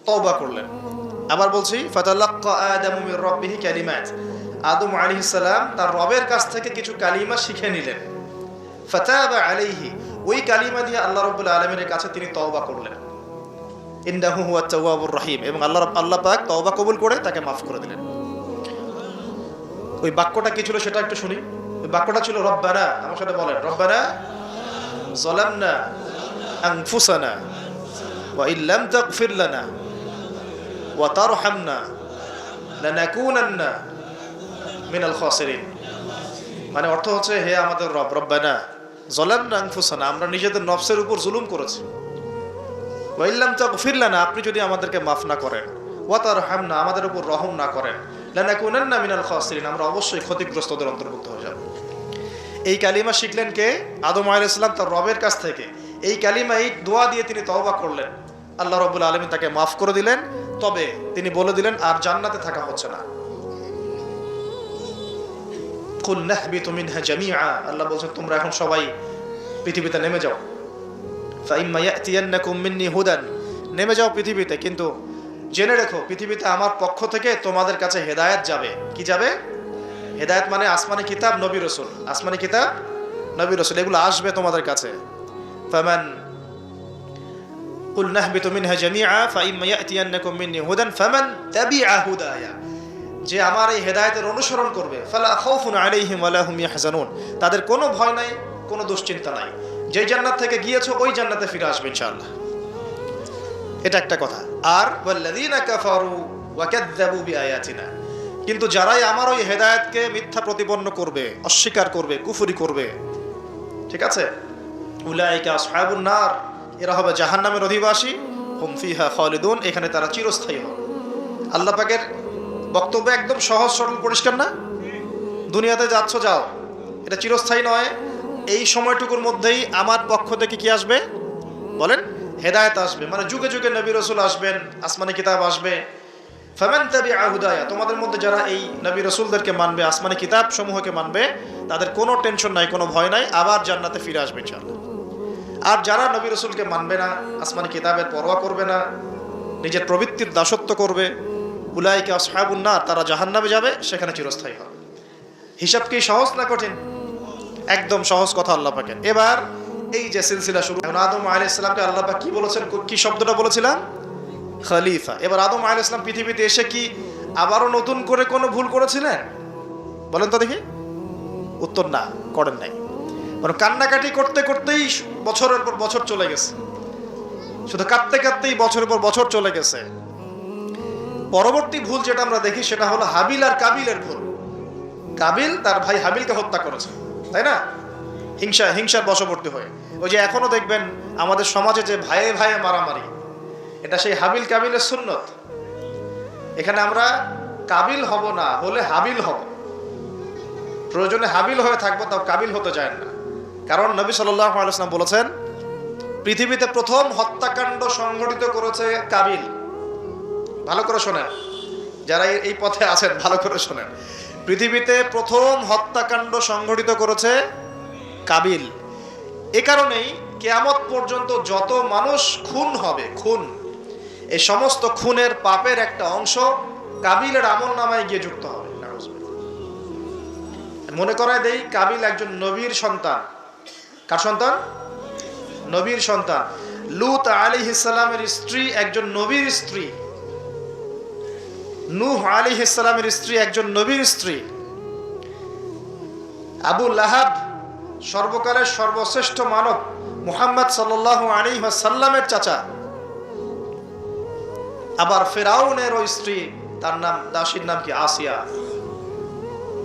তওবা করলেন। আবার বলছি, ফাতালাক্কা আদামু মির রাব্বিহি কালিমাত, আদম আলাইহিস সালাম তার রবের কাছ থেকে কিছু কালিমা শিখে নিলেন। ফাতাবা আলাইহি, ওই কালিমা দিয়ে আল্লাহ রাব্বুল আলামিনের কাছে তিনি তওবা করলেন। ইন্নাহু হুয়াত তাওয়াবুর রহিম, এবং আল্লাহ পাক তওবা কবুল করে তাকে মাফ করে দিলেন। ওই বাক্যটা কি ছিল সেটা একটু শুনি। ওই বাক্যটা ছিল রব্বানা, আমার সাথে বলেন, রব্বানা যালামনা আনফুসানা ওয়া ইল্লাম তাগফির লানা ওয়া তারহামনা লানাকুনান্না মিনাল খাসিরিন। মানে অর্থ হচ্ছে, হে আমাদের রব, রব্বানা যালামনা আনফুসানা, আমরা নিজেদের নফসের উপর জুলুম করেছি, ওয়া ইল্লাম তাগফির লানা, আপনি যদি আমাদেরকে মাফ না করেন, ওয়া তারহামনা, আমাদের উপর রহম না করেন, লানাকুনান্না মিনাল খাসিরিন, আমরা অবশ্যই ক্ষতিগ্রস্তদের অন্তর্ভুক্ত হয়ে যাব। এই কালিমা শিখলেন কে? আদম আলাইহিস সালাম তার রবের কাছ থেকে। এই কালিমা, এই দোয়া দিয়ে তিনি তওবা করলেন, আল্লাহ রাব্বুল আলামিন তাকে মাফ করে দিলেন। তবে তিনি বলে দিলেন আর জান্নাতে থাকা হচ্ছে না। কুল নাহবিতু মিনহা জামিআ, আল্লাহ বলছেন তোমরা এখন সবাই পৃথিবীতে নেমে যাও। ফাইম্মা ইয়াতিয়ান্নাকুম মিন্নি হুদান, নেমে যাও পৃথিবীতে, কিন্তু জেনে রেখো পৃথিবীতে আমার পক্ষ থেকে তোমাদের কাছে হেদায়েত যাবে। কি যাবে? হেদায়েত মানে আসমানি কিতাব, নবী রাসূল। আসমানি কিতাব, নবী রাসূল, এগুলো আসবে তোমাদের কাছে। ফামান কুল নাহবিতু মিনহা জামিআ ফাইম্মা ইয়াতিয়ান্নাকুম মিন্নি হুদান ফামান তাবিআ হুদায়া, যে আমার এই হেদায়েতের অনুসরণ করবে, ফালা খাউফুন আলাইহিম ওয়ালা হুম ইয়াহজানুন, তাদের কোনো ভয় নাই, কোনো দুশ্চিন্তা নাই। যেই জান্নাত থেকে গিয়েছো ওই জান্নাতে ফিরে আসবে ইনশাআল্লাহ। এটা একটা কথা। আর ওয়াল্লাযীনা কাফারু ওয়া কাযযাবু বিআয়াতিনা, কিন্তু যারাই আমার ওই হেদায়েতকে মিথ্যা প্রতিপন্ন করবে, অস্বীকার করবে, কুফরি করবে, ঠিক আছে, উলাইকা আসহাবুন নার, এরা হবে জাহান্নামের অধিবাসী, হুম ফিহা খালিদুন, এখানে তারা চিরস্থায়ী হবে। আল্লাহ পাকের বক্তব্য একদম সহজ সরল পরিষ্কার না? দুনিয়াতে যাচ্ছ যাও, এটা চিরস্থায়ী নয়। এই সময়টুকুর মধ্যেই আমার পক্ষ থেকে কি আসবে বলেন? হেদায়েত আসবে, মানে যুগে যুগে নবী রাসূল আসবেন, আসমানি কিতাব আসবে। ফামান তাবিআ হুদায়া, তোমাদের মধ্যে যারা এই নবী রাসূলদেরকে মানবে, আসমানি কিতাব সমূহকে মানবে, তাদের কোনো টেনশন নাই, কোনো ভয় নাই, আবার জান্নাতে ফিরে আসবে ইনশাআল্লাহ। আর যারা নবী রাসূলকে মানবে না, আসমানি কিতাবের পরোয়া করবে না, নিজের প্রবৃত্তির দাসত্ব করবে, উলাইকা আসহাবুন নার, তারা জাহান্নামে যাবে, সেখানে চিরস্থায়ী হবে। হিসাব কি সহজ না কঠিন? একদম সহজ কথা আল্লাহ পাকের। এবার এই যে সিলসিলা শুরু, আদম আলাইহিস সালামকে আল্লাহ পাক কি বলেছেন? কি শব্দটা বলেছিলাম? খলিফা। এবার আদম আলাইহিস সালাম পৃথিবীতে এসে কি আবারও নতুন করে কোনো ভুল করেছিলেন? বলেন তো দেখি। উত্তর না, করেন নাই। মানে কান্নাকাটি করতে করতেই বছরের পর বছর চলে গেছে, শুধু কাঁদতে কাঁদতেই বছরের পর বছর চলে গেছে। পরবর্তী ভুল যেটা আমরা দেখি সেটা হলো হাবিল আর কাবিলের ভুল। কাবিল তার ভাই হাবিলকে হত্যা করেছে, তাই না? হিংসার বশবর্তী হয়ে। ওই যে এখনো দেখবেন আমাদের সমাজে যে ভাইয়ে ভাইয়ে মারামারি, এটা সেই হাবিল কাবিলের সুন্নত। এখানে আমরা কাবিল হব না, হলে হাবিল হব। প্রয়োজনে হাবিল হয়ে থাকবো, তাও কাবিল হতে যায় না। কারণ নবী সাল্লাল্লাহু আলাইহি ওয়াসাল্লাম বলেছেন, পৃথিবীতে প্রথম হত্যাকাণ্ড সংঘটিত করেছে কাবিল। ভালো করে শোনেন, যারা এই পথে আছেন ভালো করে শোনেন। পৃথিবীতে প্রথম হত্যাকাণ্ড সংঘটিত করেছে কাবিল। এ কারণেই কিয়ামত পর্যন্ত যত মানুষ খুন হবে, খুন, এই সমস্ত খুনের পাপের একটা অংশ কাবিলের আমলনামায় গিয়ে যুক্ত হবে। মনে করায় দেই, কাবিল একজন নবীর সন্তান। কার সন্তান? নবীর সন্তান। লূত আলাইহিস সালামের স্ত্রী একজন নবীর স্ত্রী। নূহ আলাইহিস সালামের স্ত্রী একজন নবীর স্ত্রী। আবু লাহাব সর্বকালের সর্বশ্রেষ্ঠ মানব মুহাম্মদ সাল্লাল্লাহু আলাইহি ওয়াসাল্লামের চাচা। আবার ফেরাউনের ওই স্ত্রী, তার নাম, দাসীর নাম কি? আসিয়া।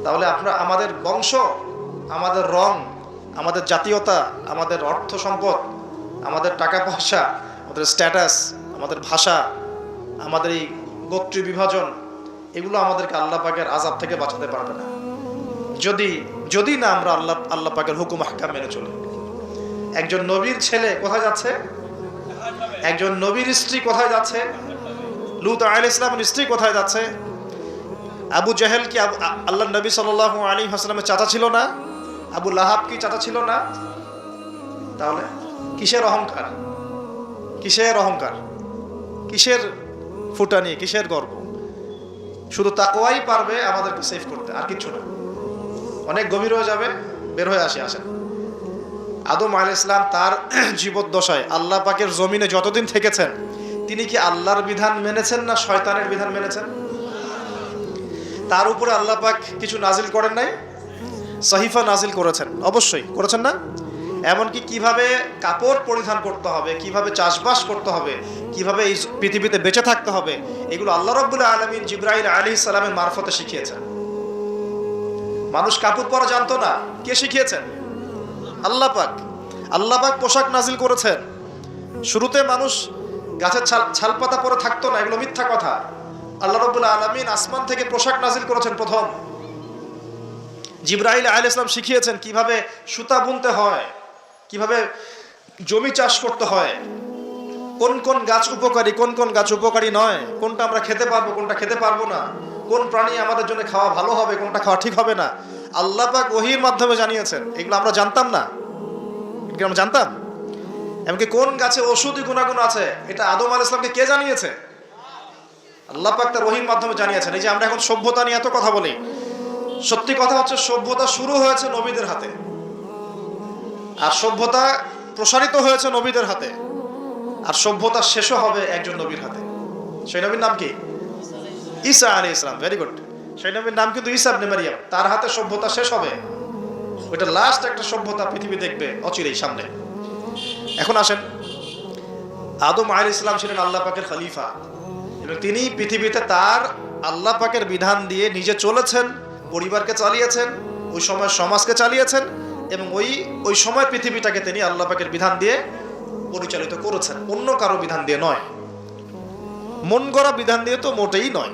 তাহলে আমাদের বংশ আমাদের রং, আমাদের জাতীয়তা, আমাদের অর্থ সম্পদ, আমাদের টাকা পয়সা, আমাদের স্ট্যাটাস, আমাদের ভাষা, আমাদের এই গোত্রীয় বিভাজন, এগুলো আমাদেরকে আল্লাহ পাকের আযাব থেকে বাঁচাতে পারবে না যদি না আমরা আল্লাহ পাকের হুকুম আহকাম মেনে চলি। একজন নবীর ছেলে কোথায় যাচ্ছে? একজন নবীর স্ত্রী কোথায় যাচ্ছে? লূত আলাইহিস সালামের স্ত্রী কোথায় যাচ্ছে? আবু জাহেল কি আল্লাহ নবী সাল্লাল্লাহু আলাইহি ওয়াসাল্লামের চাচা ছিল না? আবু লাহাব কি চাচা ছিল না? তাহলে কিসের অহংকার, কিসের অহংকার, কিসের ফুটানি, কিসের গর্ব? শুধু তাকওয়াই পারবে আমাদেরকে সেভ করতে, আর কিছু না। অনেক গভীর হয়ে যাবে, বের হয়ে আসেন। আদম আলাইহিস সালাম তার জীবদ্দশায় আল্লাহ পাকের জমিনে যতদিন থেকেছেন, তিনি কি আল্লাহর বিধান মেনেছেন না শয়তানের বিধান মেনেছেন? তার উপরে আল্লাহ পাক কিছু নাজিল করেন নাই? সহিফা নাজিল করেছেন, অবশ্যই করেছেন না? এমনকি কিভাবে কাপড় পরিধান করতে হবে, কিভাবে চাষবাস করতে হবে, কিভাবে এই পৃথিবীতে বেঁচে থাকতে হবে, এগুলো আল্লাহ রাব্বুল আলামিন জিবরাইল আলাইহিস সালামের মারফতে শিখিয়েছেন। মানুষ কাপড় পরা জানতো না, কে শিখিয়েছেন? আল্লাহ পাক। আল্লাহ পাক পোশাক নাজিল করেছেন। শুরুতে মানুষ গাছের ছালপাতা পরে থাকতো না, এগুলো মিথ্যা কথা। আল্লাহ রাব্বুল আলামিন আসমান থেকে পোশাক নাজিল করেছেন প্রথম। জিবরাইল আলাইহিস সালাম শিখিয়েছেন কিভাবে সুতা বুনতে হয়, কিভাবে জমি চাষ করতে হয়, কোন কোন গাছ উপকারী, কোন কোন গাছ উপকারী নয়, কোনটা আমরা খেতে পারবো, কোনটা খেতে পারবো না, কোন প্রাণী আমাদের জন্য খাওয়া ভালো হবে, কোনটা খাওয়া ঠিক হবে না। আল্লাহ পাক ওহীর মাধ্যমে জানিয়েছেন। এগুলো আমরা জানতাম না, এগুলো আমরা জানতাম। এমনকি কোন গাছে ঔষধি গুণাগুণ আছে, এটা আদম আলাইহিস সালামকে কে জানিয়েছে? আল্লাহ পাক তার ওহীর মাধ্যমে জানিয়েছেন। এই যে আমরা এখন সভ্যতা নিয়ে এত কথা বলি, সত্যি কথা হচ্ছে সভ্যতা শুরু হয়েছে নবীদের হাতে, আর সভ্যতা প্রসারিত হয়েছে নবীদের হাতে, আর সভ্যতা শেষও হবে একজন নবীর হাতে। সেই নবীর নাম কি? ঈসা আলাইহিস সালাম। Very good. সেই নবীর নাম কিন্তু ঈসা ইবনে মারইয়াম। তার হাতে সভ্যতা শেষ হবে। ওইটা লাস্ট একটা সভ্যতা পৃথিবী দেখবে অচিরেই সামনে। এখন আসেন, আদম আলাইহিস সালাম ছিলেন আল্লাহ পাকের খলিফা, এবং তিনি পৃথিবীতে তার আল্লাহ পাকের বিধান দিয়ে নিজে চলেছেন, পরিবারকে চালিয়েছেন, ওই সময় সমাজকে চালিয়েছেন, এবং ওই সময় পৃথিবীটাকে তিনি আল্লাহ পাকের বিধান দিয়ে পরিচালিত করেছেন, অন্য কারো বিধান দিয়ে নয়, মন গড়া বিধান দিয়ে তো মোটেই নয়,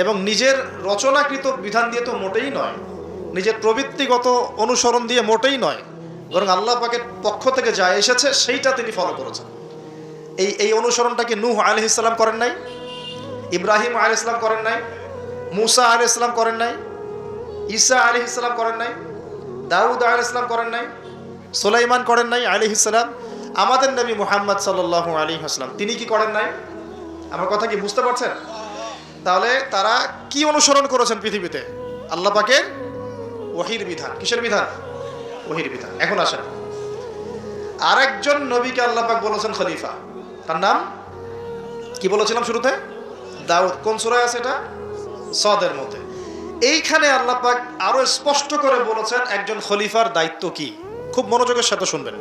এবং নিজের রচনাকৃত বিধান দিয়ে তো মোটেই নয়, নিজের প্রবৃত্তিগত অনুসরণ দিয়ে মোটেই নয়, বরং আল্লাহ পাকের পক্ষ থেকে যা এসেছে সেইটা তিনি ফলো করেছেন। এই অনুসরণটা কি নূহ আলাইহিস সালাম করেন নাই? ইব্রাহিম আলাইহিস সালাম করেন নাই? মুসা আলাইহিস সালাম করেন নাই? ঈসা আলাইহিস সালাম করেন নাই? দাউদ আলাইহিস সালাম করেন নাই? সুলাইমান করেন নাই আলাইহিস সালাম? আমাদের নবী মুহাম্মদ সাল্লাল্লাহু আলাইহি ওয়াসাল্লাম তিনি কি করেন নাই? আমার কথা কি বুঝতে পারছেন? তাহলে তারা কি অনুসরণ করেছেন পৃথিবীতে? আল্লাহ পাকের ওহীর বিধান। কিসের বিধান? ওহীর বিধান। এখন আসেন, আরেকজন নবীকে আল্লাহ পাক বলেছেন খলিফা, তার নাম কি বলেছিলাম শুরুতে? দাউদ। কোন সূরায় আছে এটা? সদের মধ্যে। এইখানে আল্লাহ পাক আরো স্পষ্ট করে বলেছেন একজন খলিফার দায়িত্ব কি। খুব মনোযোগের সাথে শুনবেন।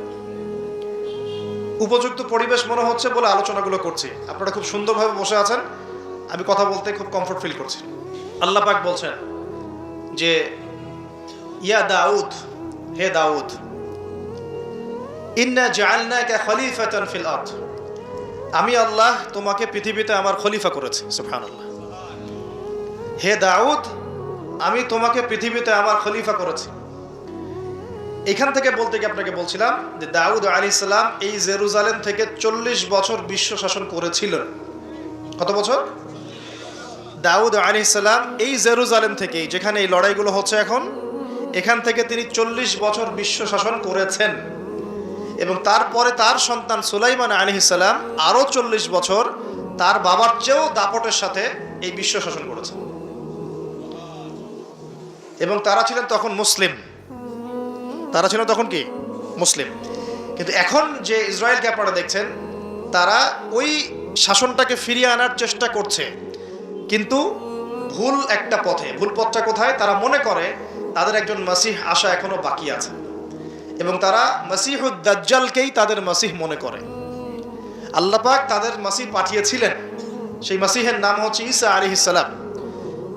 উপযুক্ত পরিবেশ মনে হচ্ছে বলে আলোচনাগুলো করছি, আপনারা খুব সুন্দরভাবে বসে আছেন, আমি কথা বলতে খুব কমফোর্ট ফিল করছি। আল্লাহ পাক বলছেন যে ইয়া দাউদ, হে দাউদ, ইন্না জাআলনাকা খলিফাতান ফিল আরদ, আমি আল্লাহ তোমাকে পৃথিবীতে আমার খলিফা করেছি। সুবহানাল্লাহ। হে দাউদ, আমি তোমাকে পৃথিবীতে আমার খলিফা করেছি। এখান থেকে বলতে গিয়ে আপনাকে বলছিলাম যে দাউদ আলাইহিস সালাম এই জেরুজালেম থেকে 40 বছর বিশ্ব শাসন করেছিলেন। কত বছর? দাউদ আলাইহিস সালাম এই জেরুজালেম থেকে, যেখানে এই লড়াইগুলো হচ্ছে এখন, এখান থেকে তিনি 40 বছর বিশ্ব শাসন করেছেন, এবং তারপরে তার সন্তান সুলাইমান আলাইহিস সালাম আরো 40 বছর তার বাবার চেয়েও দাপটের সাথে এই বিশ্ব শাসন করেছেন, এবং তারা ছিলেন তখন মুসলিম। তারা ছিলেন তখন কি? মুসলিম। কিন্তু এখন যে ইসরায়েলকে আপনারা দেখছেন, তারা ওই শাসনটাকে ফিরিয়ে আনার চেষ্টা করছে, কিন্তু ভুল একটা পথে। ভুল পথটা কোথায়? তারা মনে করে তাদের একজন মাসিহ আসা এখনো বাকি আছে, এবং তারা মাসিহুদ দাজ্জালকেই তাদের মাসিহ মনে করে। আল্লাহ পাক তাদের মাসিহ পাঠিয়েছিলেন, সেই মাসিহের নাম হচ্ছে ঈসা আলাইহিস সালাম,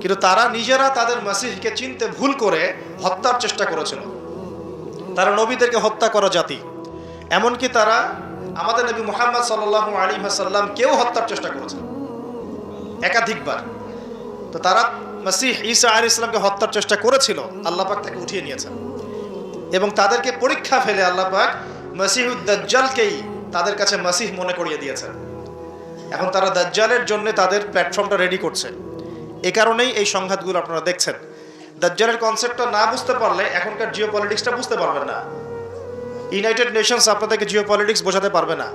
কিন্তু তারা নিজেরা তাদের মাসিহকে চিনতে ভুল করে হত্যার চেষ্টা করেছিল। তারা নবীদেরকে হত্যা করা জাতি, এমনকি তারা আমাদের নবী মুহাম্মদ সাল্লাল্লাহু আলাইহি ওয়াসাল্লাম কেউ হত্যার চেষ্টা করেছে একাধিকবার। তো তারা মাসিহ ঈসা আলাইহিস সালামকে হত্যার চেষ্টা করেছিল, আল্লাহ পাক তাকে উঠিয়ে নিয়েছেন এবং তাদেরকে পরীক্ষা ফেলে আল্লাহ পাক মাসিহুদ দাজ্জালকেই তাদের কাছে মাসিহ মনে করিয়ে দিয়েছেন। এখন তারা দাজ্জালের জন্য তাদের প্ল্যাটফর্মটা রেডি করছে। এই কারণেই এই সংঘাতগুলো আপনারা দেখছেন। দাজ্জালের কনসেপ্টটা না বুঝতে পারলে এখনকার জিওপলিটিক্সটা বুঝতে পারবেন না। ইউনাইটেড নেশনস আপনাদেরকে জিওপলিটিক্স বোঝাতে পারবে না।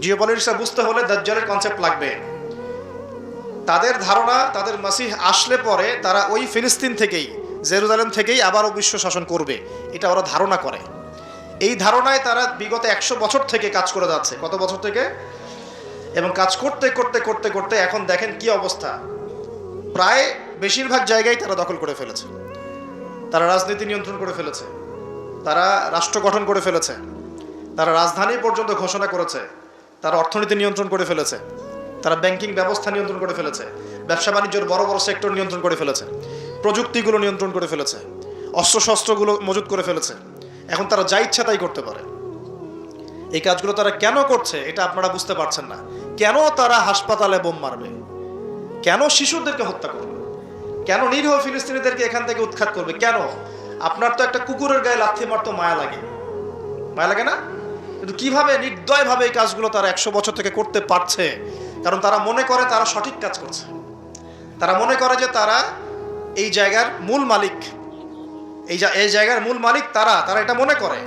জিওপলিটিক্সটা বুঝতে হলে দাজ্জালের কনসেপ্ট লাগবে। তাদের ধারণা তাদের মাসিহ আসলে পরে তারা ওই ফিলিস্তিন থেকেই, জেরুজালেম থেকেই আবারও বিশ্ব শাসন করবে, এটা ওরা ধারণা করে। এই ধারণায় তারা বিগত 100 বছর থেকে কাজ করে যাচ্ছে। কত বছর থেকে? এবং কাজ করতে করতে করতে করতে এখন দেখেন কি অবস্থা। প্রায় বেশিরভাগ জায়গায় তারা দখল করে ফেলেছে। তারা রাজনীতি নিয়ন্ত্রণ করে ফেলেছে, তারা রাষ্ট্র গঠন করে ফেলেছে, তারা রাজধানী পর্যন্ত ঘোষণা করেছে, তারা অর্থনীতি নিয়ন্ত্রণ করে ফেলেছে, তারা ব্যাংকিং ব্যবস্থা নিয়ন্ত্রণ করে ফেলেছে, ব্যবসা বাণিজ্যের বড় বড় সেক্টর নিয়ন্ত্রণ করে ফেলেছে, প্রযুক্তিগুলো নিয়ন্ত্রণ করে ফেলেছে, অস্ত্রশস্ত্রগুলো মজুত করে ফেলেছে। এখন তারা যা ইচ্ছা তাই করতে পারে। এই কাজগুলো তারা কেন করছে এটা আপনারা বুঝতে পারছেন না। কেন তারা হাসপাতালে বোম মারবে? কেন শিশুদেরকে হত্যা করবে? কেন নিরীহ ফিলিস্তিনিদেরকে এখান থেকে উৎখাত করবে? কেন? আপনার তো একটা কুকুরের গায়ে লাথি মারতে মায়া লাগে, মায়া লাগে না? কিন্তু কিভাবে নির্দয়ভাবে এই কাজগুলো তারা 100 বছর থেকে করতে পারছে? কারণ তারা মনে করে তারা সঠিক কাজ করছে। তারা মনে করে যে তারা এই জায়গার মূল মালিক, এই জায়গার মূল মালিক তারা এটা মনে করে।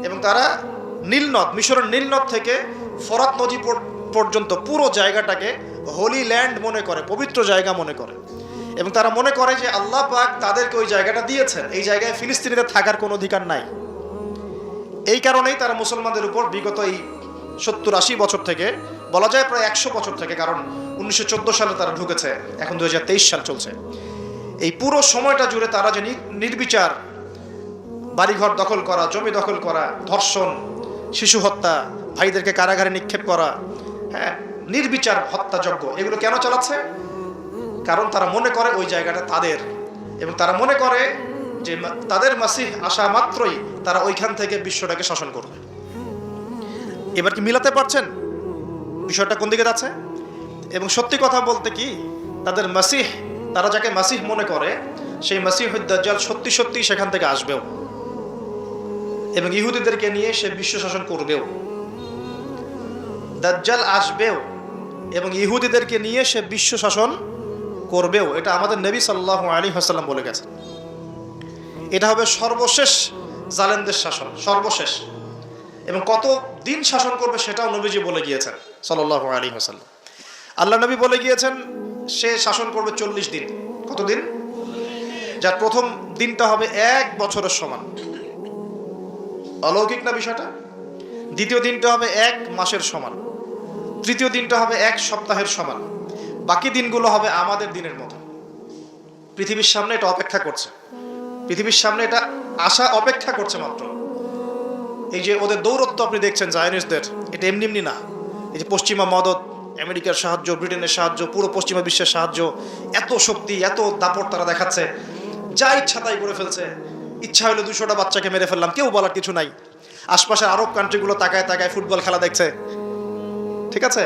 এবং তারা নীলনদ, মিশরের নীলনদ থেকে ফরাত নদী পর্যন্ত পুরো জায়গাটাকে হোলি ল্যান্ড মনে করে, পবিত্র জায়গা মনে করে। এবং তারা মনে করে যে আল্লাহ পাক তাদেরকে ওই জায়গাটা দিয়েছেন, এই জায়গায় ফিলিস্তিনিদের থাকার কোনো অধিকার নাই। এই কারণেই তারা মুসলমানদের উপর বিগত এই 70-80 বছর থেকে, বলা যায় প্রায় 100 বছর থেকে, কারণ 1914 সালে তারা ঢুকেছে, এখন 2023 সাল চলছে, এই পুরো সময়টা জুড়ে তারা যে নির্বিচার বাড়িঘর দখল করা, জমি দখল করা, ধর্ষণ, শিশু হত্যা, ভাইদেরকে কারাগারে নিক্ষেপ করা, হ্যাঁ, নির্বিচার হত্যাযজ্ঞ, এগুলো কেন চালাচ্ছে? কারণ তারা মনে করে ওই জায়গাটা তাদের, এবং তারা মনে করে যে তাদের মাসিহ আসা মাত্রই তারা ওইখান থেকে বিশ্বটাকে শাসন করবে। এবার কি মিলাতে পারছেন বিষয়টা কোন দিকে যাচ্ছে? এবং সত্যি কথা বলতে কি, তাদের মাসিহ, তারা যাকে মাসিহ মনে করে, সেই মাসিহুদ দাজ্জাল সত্যি সত্যি সেখান থেকে আসবেও এবং ইহুদিদেরকে নিয়ে সে বিশ্ব শাসন করবেও। দাজ্জাল আসবেও এবং ইহুদিদেরকে নিয়ে সে বিশ্ব শাসন করবেও। এটা আমাদের নবী সাল্লাল্লাহু আলাইহি ওয়াসাল্লাম বলে গেছেন। এটা হবে সর্বশেষ জালেমদের শাসন, সর্বশেষ। এবং কত দিন শাসন করবে সেটাও নবীজি বলে গিয়েছেন সাল্লাল্লাহু আলাইহি ওয়াসাল্লাম। আল্লাহ নবী বলে গিয়েছেন সে শাসন করবে 40 দিন। কতদিন? যার প্রথম দিনটা হবে 1 বছরের সমান। অলৌকিক না বিষয়টা? দ্বিতীয় দিনটা হবে 1 মাসের সমান, তৃতীয় দিনটা হবে 1 সপ্তাহের সমান, বাকি দিনগুলো হবে আমাদের দিনের মতো। পৃথিবীর সামনে এটা অপেক্ষা করছে, পৃথিবীর সামনে এটা আসা অপেক্ষা করছে মাত্র। এই যে ওদের দৌরত্ব আপনি দেখছেন জায়নিস্টদের, এটা এমনি এমনি না। এই যে পশ্চিমা মদত, আমেরিকার সাহায্য, ব্রিটেনের সাহায্য, পুরো পশ্চিমা বিশ্বের সাহায্য, এত শক্তি, এত দাপট তারা দেখাচ্ছে, যা ইচ্ছা তাই করে ফেলছে। ইচ্ছা হলো 200টা বাচ্চাকে মেরে ফেললাম, কেউ বলার কিছু নাই। আশপাশের আরব কান্ট্রিগুলো তাকায় তাকায় ফুটবল খেলা দেখছে, ঠিক আছে?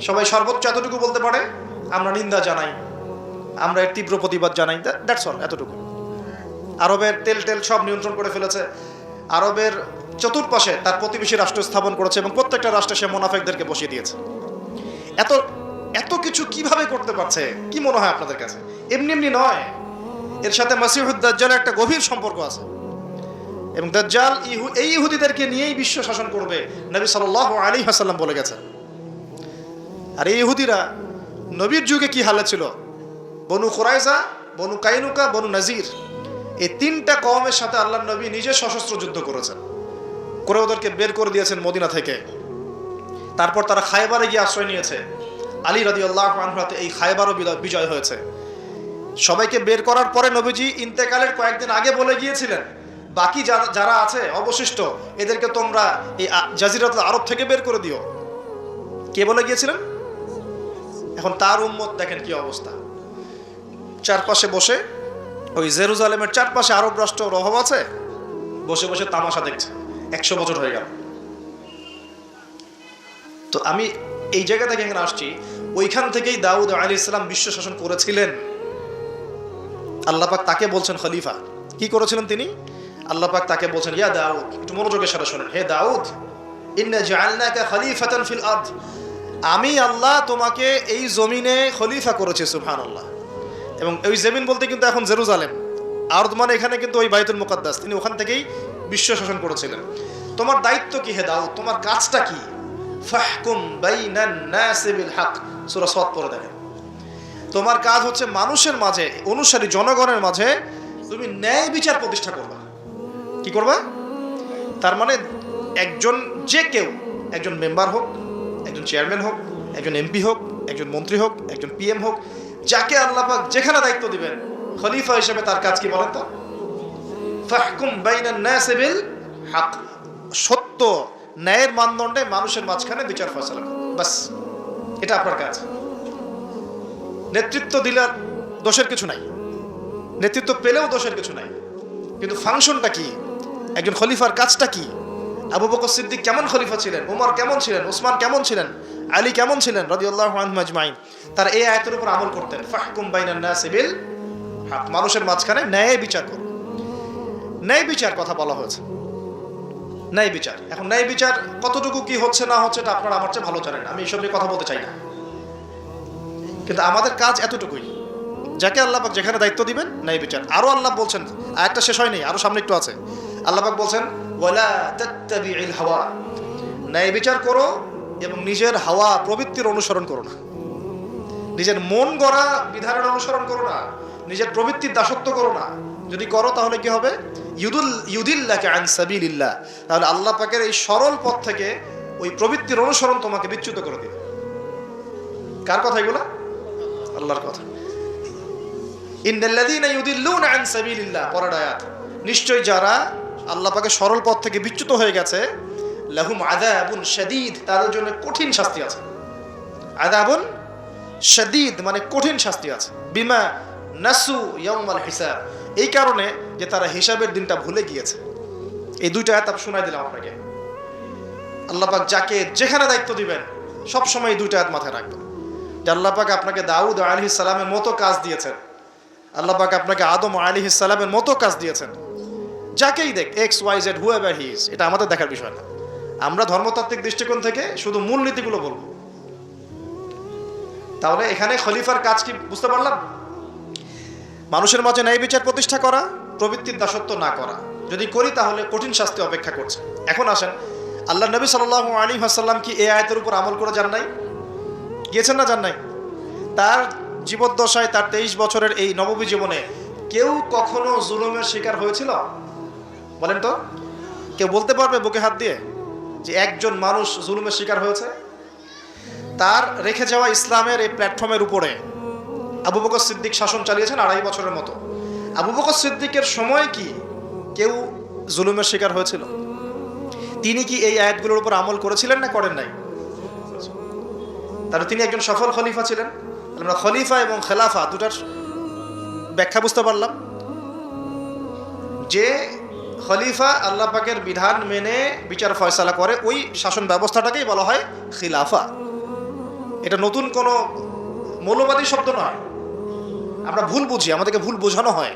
সবাই সর্বোচ্চ এতটুকু বলতে পারে, আমরা নিন্দা জানাই, আমরা এর তীব্র প্রতিবাদ জানাই, দ্যাটস অল, এতটুকু। আরবের তেল সব নিয়ন্ত্রণ করে ফেলেছে। আরবের চতুর্পাশে তার প্রতিবেশী রাষ্ট্র স্থাপন করেছে এবং প্রত্যেকটা রাষ্ট্রে সে মুনাফিকদেরকে বসিয়ে দিয়েছে। এত এত কিছু কিভাবে করতে পারছে? কি মনে হয় আপনাদের কাছে? এমনি এমনি নয়, এর সাথে মাসিহুদ দাজ্জালের একটা গভীর সম্পর্ক আছে। এবং দাজ্জাল এই ইহুদিদেরকে নিয়েই বিশ্ব শাসন করবে, নবী সাল্লাল্লাহু আলাইহি ওয়াসাল্লাম বলে গেছেন। আর এই ইহুদিরা নবীর যুগে কি হালে ছিল? বনু কুরাইজা, বনু কাইনুকা, বনু নাজির, এই 3টা কওমের সাথে আল্লাহর নবী নিজে সশস্ত্র যুদ্ধ করেছেন, করে ওদেরকে বের করে দিয়েছেন মদিনা থেকে। তারপর তারা খায়বারে গিয়ে আশ্রয় নিয়েছে। আলী রাদিয়াল্লাহু আনহু হাতে এই খায়বারও বিজয় হয়েছে। সবাইকে বের করার পরে নবীজি ইন্তেকালের কয়েকদিন আগে বলে গিয়েছিলেন, বাকি যারা আছে অবশিষ্ট, এদেরকে তোমরা এই জাজিরাতুল আরব থেকে বের করে দিও। কে বলে গিয়েছিলেন? এখন তার উম্মত দেখেন কি অবস্থা। চারপাশে বসে, ওই জেরুজালেমের চারপাশে আরব রাষ্ট্র রহব আছে, বসে বসে তামাশা দেখছে। 100 বছর হয়ে গেল। তো আমি এই জায়গা থেকে এখানে আসছি, ওইখান থেকেই দাউদ আলাইহিস সালাম বিশ্ব শাসন করেছিলেন। আল্লাহ পাক তাকে বলছেন খলিফা। কি করেছিলেন তিনি? আল্লাহ পাক তাকে বলছেন, ইয়া দাউদ, একটু মনোযোগের সাথে শুনেন, হে দাউদ, ইন্না জাআলনাকা খলিফাতান ফিল আরদ, আমি আল্লাহ তোমাকে এই জমিনে খলিফা করেছি। সুবহানাল্লাহ। এবং ওই জমিন বলতে কিন্তু এখন জেরুজালেম, আরদ মানে এখানে কিন্তু ওই বাইতুল মুকাদ্দাস, তিনি ওখান থেকেই বিশ্ব শাসন করেছিলেন। তোমার দায়িত্ব কি হে দাউদ, তোমার কাজটা কি? ফাহকুম বাইনান নাসি বিল হক, সূরা সাদ পড়ে দেখেন। তোমার কাজ হচ্ছে মানুষের মাঝে, অনুসারী জনগণের মাঝে তুমি ন্যায় বিচার প্রতিষ্ঠা করবা। কি করবা? তার মানে একজন, যে কেউ, একজন মেম্বার হোক, একজন চেয়ারম্যান হোক, একজন এমপি হোক, একজন মন্ত্রী হোক, একজন পিএম হোক, যাকে আল্লাহ পাক যেখানে দায়িত্ব দিবেন, খলিফা হিসেবে তার কাজ কি বলেন তো? ফাহকুম বাইনান নাসি বিল হক, সত্য ন্যায়ের মানদণ্ডে মানুষের মাঝখানে বিচার ফয়সালা করো, বাস, এটা আপনার কাজ। নেতৃত্ব দিলে দোষের কিছু নাই, নেতৃত্ব পেলেও দোষের কিছু নাই, কিন্তু ফাংশনটা কি? একজন খলিফার কাজটা কি? আবু বকর সিদ্দিক কেমন খলিফা ছিলেন, ওমর কেমন ছিলেন, ওসমান কেমন ছিলেন, আলী কেমন ছিলেন রাদিয়াল্লাহু আনহুম আজমাইন, তার এই আয়াতের উপর আমল করতেন। ফাহকুম বাইনান নাসি বিল হক, মানুষের মাঝখানে ন্যায় বিচার করো। ন্যায় বিচার কথা বলা হয়েছে, ন্যায় বিচার। এখন ন্যায় বিচার কতটুকু কি হচ্ছে না হচ্ছে এটা আপনারা আমার চেয়ে ভালো জানেন, আমি এইসব নিয়ে কথা বলতে চাই না, কিন্তু আমাদের কাজ এতটুকুই, যাকে আল্লাহ পাক যেখানে দায়িত্ব দিবেন ন্যায় বিচার। আরো আল্লাহ বলছেন, আয়াতটা শেষ হয়নি, আরো সামনে একটু আছে। আল্লাহ পাক বলছেন, ওয়ালা তাত্তাবিউল হাওয়া, ন্যায় বিচার করো এবং নিজের হাওয়া প্রবৃত্তির অনুসরণ করো না, নিজের মন গড়া বিধানের অনুসরণ করো না, নিজের প্রবৃত্তির দাসত্ব করো না। যদি করো তাহলে কি হবে? ইউদিল্লাকা আন সাবিলিল্লাহ, তাহলে আল্লাহ পাকের এই সরল পথ থেকে ওই প্রবৃত্তির অনুসরণ তোমাকে বিচ্যুত করে দিবে। কার কথা এগুলা? আল্লাহর কথা। ইন্নাল্লাযীনা ইউদিল্লুনা আন সাবিলিল্লাহ, পরের আয়াত, নিশ্চয় যারা আল্লাহ পাকের সরল পথ থেকে বিচ্যুত হয়ে গেছে, লাহুম আযাবুন শাদীদ, তাদের জন্য কঠিন শাস্তি আছে। আযাবুন শাদীদ মানে কঠিন শাস্তি আছে। বিমা নাসু ইয়াউমাল হিসাব, এই কারণে যে তারা হিসাবের দিনটা ভুলে গিয়েছে। এই দুইটা আয়াত আমি শোনাই দিলাম আপনাকে। আল্লাহ পাক যাকে যেখানে দায়িত্ব দিবেন সব সময় এই দুইটা আয়াত মাথায় রাখবেন, যে আল্লাহ পাক আপনাকে দাউদ আলাইহিস সালামের মতো কাজ দিয়েছেন, আল্লাহ পাক আপনাকে আদম আলাইহিস সালামের মতো কাজ দিয়েছেন। যাকেই দেখ, X Y Z whoever he is, এটা আমাদের দেখার বিষয় না। আমরা ধর্মতাত্ত্বিক দৃষ্টিকোণ থেকে শুধু মূলনীতিগুলো বলবো। তাহলে এখানে খলিফার কাজ কি বুঝতে পারলাম? মানুষের মাঝে ন্যায় বিচার প্রতিষ্ঠা করা, প্রবৃত্তির দাসত্ব না করা। যদি করি তাহলে কঠিন শাস্তি অপেক্ষা করছে। এখন আসেন, আল্লাহ নবী সাল্লাল্লাহু আলাইহি ওয়াসাল্লাম কি এই আয়াতের উপর আমল করে যান নাই? গিয়েছেন না যান নাই? তার জীবদ্দশায়, তার 23 বছরের এই নববী জীবনে কেউ কখনো জুলুমের শিকার হয়েছিল? বলেন তো, কেউ বলতে পারবে বুকে হাত দিয়ে যে একজন মানুষ জুলুমের শিকার হয়েছে? তার রেখে যাওয়া ইসলামের এই প্ল্যাটফর্মের উপরে আবু বকর সিদ্দিক শাসন চালিয়েছেন 2.5 বছরের মতো। আবু বকর সিদ্দিকের সময় কি কেউ জুলুমের শিকার হয়েছিল? তিনি কি এই আয়াতগুলোর উপর আমল করেছিলেন না করেন নাই? তাহলে তিনি একজন সফল খলিফা ছিলেন। আমরা খলিফা এবং খেলাফা দুটার ব্যাখ্যা বুঝতে পারলাম। যে খলিফা আল্লাহ পাকের বিধান মেনে বিচার ফয়সালা করে, ওই শাসন ব্যবস্থাটাকেই বলা হয় খিলাফা। এটা নতুন কোনো মৌলবাদী শব্দ নয়, আমরা ভুল বুঝি, আমাদেরকে ভুল বোঝানো হয়।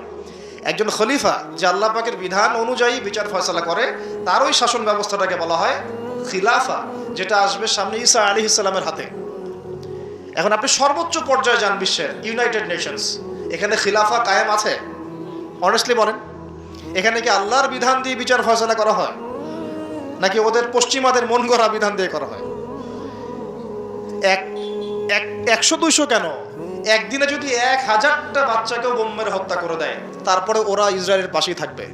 একজন খলিফা যে আল্লাহ পাকের বিধান অনুযায়ী বিচার ফয়সালা করে, তার ওই শাসন ব্যবস্থাটাকে বলা হয় খিলাফা, যেটা আসবে সামনে ঈসা আলাইহিস সালামের হাতে। এখন আপনি সর্বোচ্চ পর্যায়ে যান বিশ্বের, ইউনাইটেড নেশনস, এখানে খিলাফা কায়েম আছে? অনেস্টলি বলেন, এখানে কি আল্লাহর বিধান দিয়ে বিচার ফয়সালা করা হয়, নাকি ওদের পশ্চিমাদের মন গড়া বিধান দিয়ে করা হয়? 100-200 কেন, একদিনে যদি 1000টা বাচ্চাকেও বোম মেরে হত্যা করে দেয়, তারপরে ওরা ইসরায়েলের পাশেই থাকবে,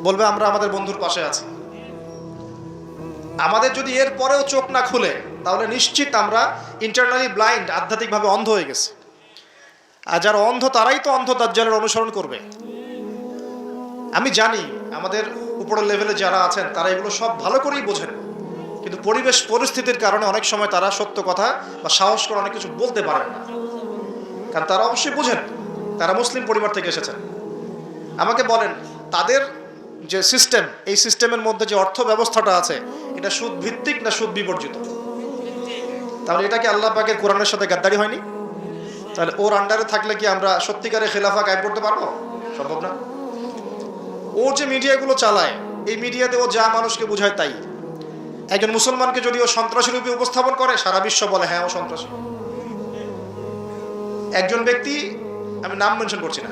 বলবে আমরা আমাদের বন্ধুর পাশে আছি। আমাদের যদি এর পরেও চোখ না খুলে, তাহলে নিশ্চিত আমরা ইন্টারনালি ব্লাইন্ড, আধ্যাত্মিকভাবে অন্ধ হয়ে গেছে। আর যারা অন্ধ তারাই তো অন্ধ দাজ্জালের অনুসরণ করবে। আমি জানি আমাদের উপরের লেভেলে যারা আছেন তারা এগুলো সব ভালো করেই বোঝেন, কিন্তু পরিবেশ পরিস্থিতির কারণে অনেক সময় তারা সত্য কথা বা সাহস করে অনেক কিছু বলতে পারেন না। কারণ তারা অবশ্যই বুঝেন, তারা মুসলিম পরিবার থেকে এসেছেন। আমাকে বলেন, তাদের যে সিস্টেম, এই সিস্টেমের মধ্যে যে অর্থ ব্যবস্থাটা আছে, এটা সুদ ভিত্তিক না সুদ বিবর্জিত? তাহলে এটা কি আল্লাহ পাকের কোরআনের সাথে গাদ্দারি হয়নি? তাহলে ওর আন্ডারে থাকলে কি আমরা সত্যিকারের খেলাফা কায়েম করতে পারবো? সম্ভব না। ও যে মিডিয়াগুলো চালায়, এই মিডিয়াতে ও যা মানুষকে বুঝায় তাই। একজন মুসলমানকে যদি ও সন্ত্রাসী রূপে উপস্থাপন করে, সারা বিশ্ব বলে হ্যাঁ ও সন্ত্রাসী। একজন ব্যক্তি, আমি নাম মেনশন করছি না,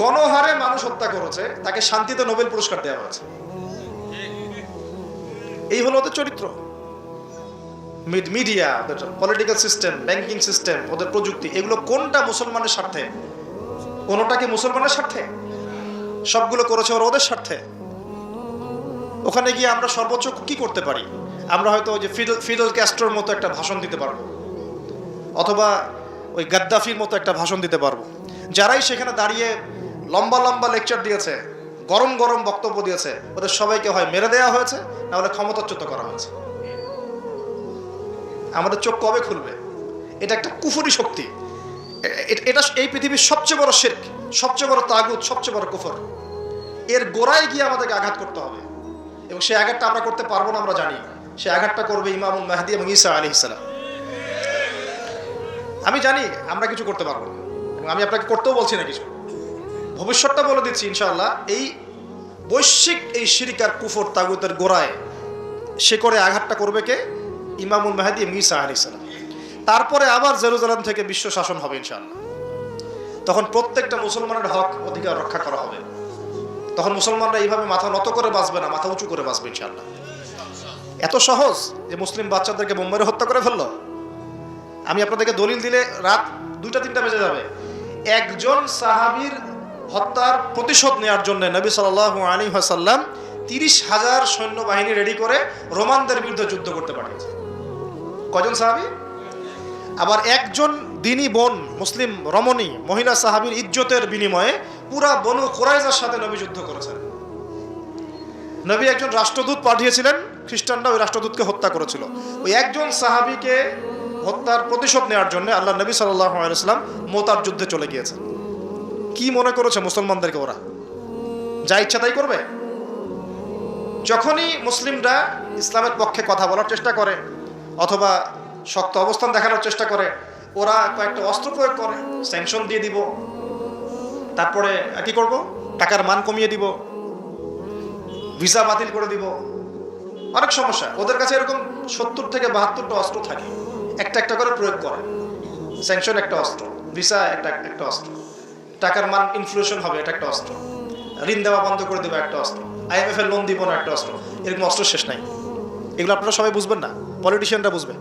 গণহারে মানুষ হত্যা করেছে, তাকে শান্তিতে নোবেল পুরস্কার দেওয়া হয়েছে। এই হলো ওদের চরিত্র। মিডিয়া, ওদের পলিটিক্যাল সিস্টেম, ব্যাংকিং সিস্টেম, ওদের প্রযুক্তি, এগুলো কোনটা মুসলমানের স্বার্থে? কোনোটা কি মুসলমানের স্বার্থে? সবগুলো করেছে ওরা ওদের স্বার্থে। ওখানে গিয়ে আমরা সর্বোচ্চ কি করতে পারি? আমরা হয়তো ওই যে ফিডেল ক্যাস্ট্রোর মতো একটা ভাষণ দিতে পারবো, অথবা ওই গাদ্দাফির মতো একটা ভাষণ দিতে পারবো। যারাই সেখানে দাঁড়িয়ে লম্বা লম্বা লেকচার দিয়েছে, গরম গরম বক্তব্য দিয়েছে, ওদের সবাইকে হয় মেরে দেওয়া হয়েছে, না হলে ক্ষমতাচ্যুত করা হয়েছে। আমাদের চোখ কবে খুলবে? এটা একটা কুফরি শক্তি। এটা এই পৃথিবীর সবচেয়ে বড় শিরক, সবচেয়ে বড় তাগুত, সবচেয়ে বড় কুফর। এর গোড়ায় গিয়ে আমাদেরকে আঘাত করতে হবে, এবং সেই আঘাতটা আমরা করতে পারবো না, আমরা জানি। সে আঘাতটা করবে ইমামুল মাহদি এবং ঈসা আলাইহিস সালাম। আমি জানি আমরা কিছু করতে পারবো না, এবং আমি আপনাকে করতেও বলছি না কিছু। ভবিষ্যৎটা বলে দিচ্ছি ইনশাআল্লাহ। এই বৈশ্বিক এই শিরক আর কুফর তাগুতের গোড়ায় সে করে আঘাতটা করবে কে? ইমামুল মাহদি এবং ঈসা আলাইহিস সালাম। তারপরে আবার জেরুজালেম থেকে বিশ্ব শাসন হবে ইনশাআল্লাহ। তখন প্রত্যেকটা মুসলমানের হক অধিকার রক্ষা করা হবে। তখন মুসলমানরা এইভাবে মাথা নত করে বাঁচবে না, মাথা উঁচু করে বাঁচবে ইনশাআল্লাহ। এত সহজ যে মুসলিম বাচ্চাদেরকে বোম্বাইরে হত্যা করে ফেললো। আমি আপনাদেরকে দলিল দিলে রাত 2টা-3টা বেজে যাবে। একজন সাহাবীর হত্যার প্রতিশোধ নেওয়ার জন্য নবী সাল্লাল্লাহু আলাইহি ওয়াসাল্লাম 30,000 সৈন্যবাহিনী রেডি করে রোমানদের বিরুদ্ধে যুদ্ধ করতে পাঠিয়েছে। কজন সাহাবী? আবার একজন দিনী বোন, মুসলিম রমণী মহিলা সাহাবীর ইজ্জতের বিনিময়ে পুরা বনু কুরাইজার সাথে নবী যুদ্ধ করেছেন। নবী একজন রাষ্ট্রদূত পাঠিয়েছিলেন, খ্রিস্টানরা ওই রাষ্ট্রদূতকে হত্যা করেছিল। ওই একজন সাহাবীকে হত্যার প্রতিশোধ নেওয়ার জন্য আল্লাহ নবী সাল্লাল্লাহু আলাইহি ওয়াসাল্লাম মুতার যুদ্ধে চলে গিয়েছেন। কি মনে করেছে মুসলমানদেরকে ওরা যা ইচ্ছা তাই করবে? যখনই মুসলিমরা ইসলামের পক্ষে কথা বলার চেষ্টা করে অথবা শক্ত অবস্থান দেখানোর চেষ্টা করে, ওরা কয়েকটা অস্ত্র প্রয়োগ করে। স্যাংশন দিয়ে দিব, তারপরে কি করব? টাকার মান কমিয়ে দিব, ভিসা বাতিল করে দিব। অনেক সমস্যা। ওদের কাছে এরকম 70 থেকে 72টা অস্ত্র থাকে, একটা একটা করে প্রয়োগ করে। স্যাংশন একটা অস্ত্র, ভিসা একটা অস্ত্র, টাকার মান ইনফ্লেশন হবে, এটা একটা অস্ত্র, ঋণ দেওয়া বন্ধ করে দেবো একটা অস্ত্র, IMF এর লোন দিব না একটা অস্ত্র। এরকম অস্ত্র শেষ নাই। এগুলো আপনারা সবাই বুঝবেন না, পলিটিশিয়ানরা বুঝবে।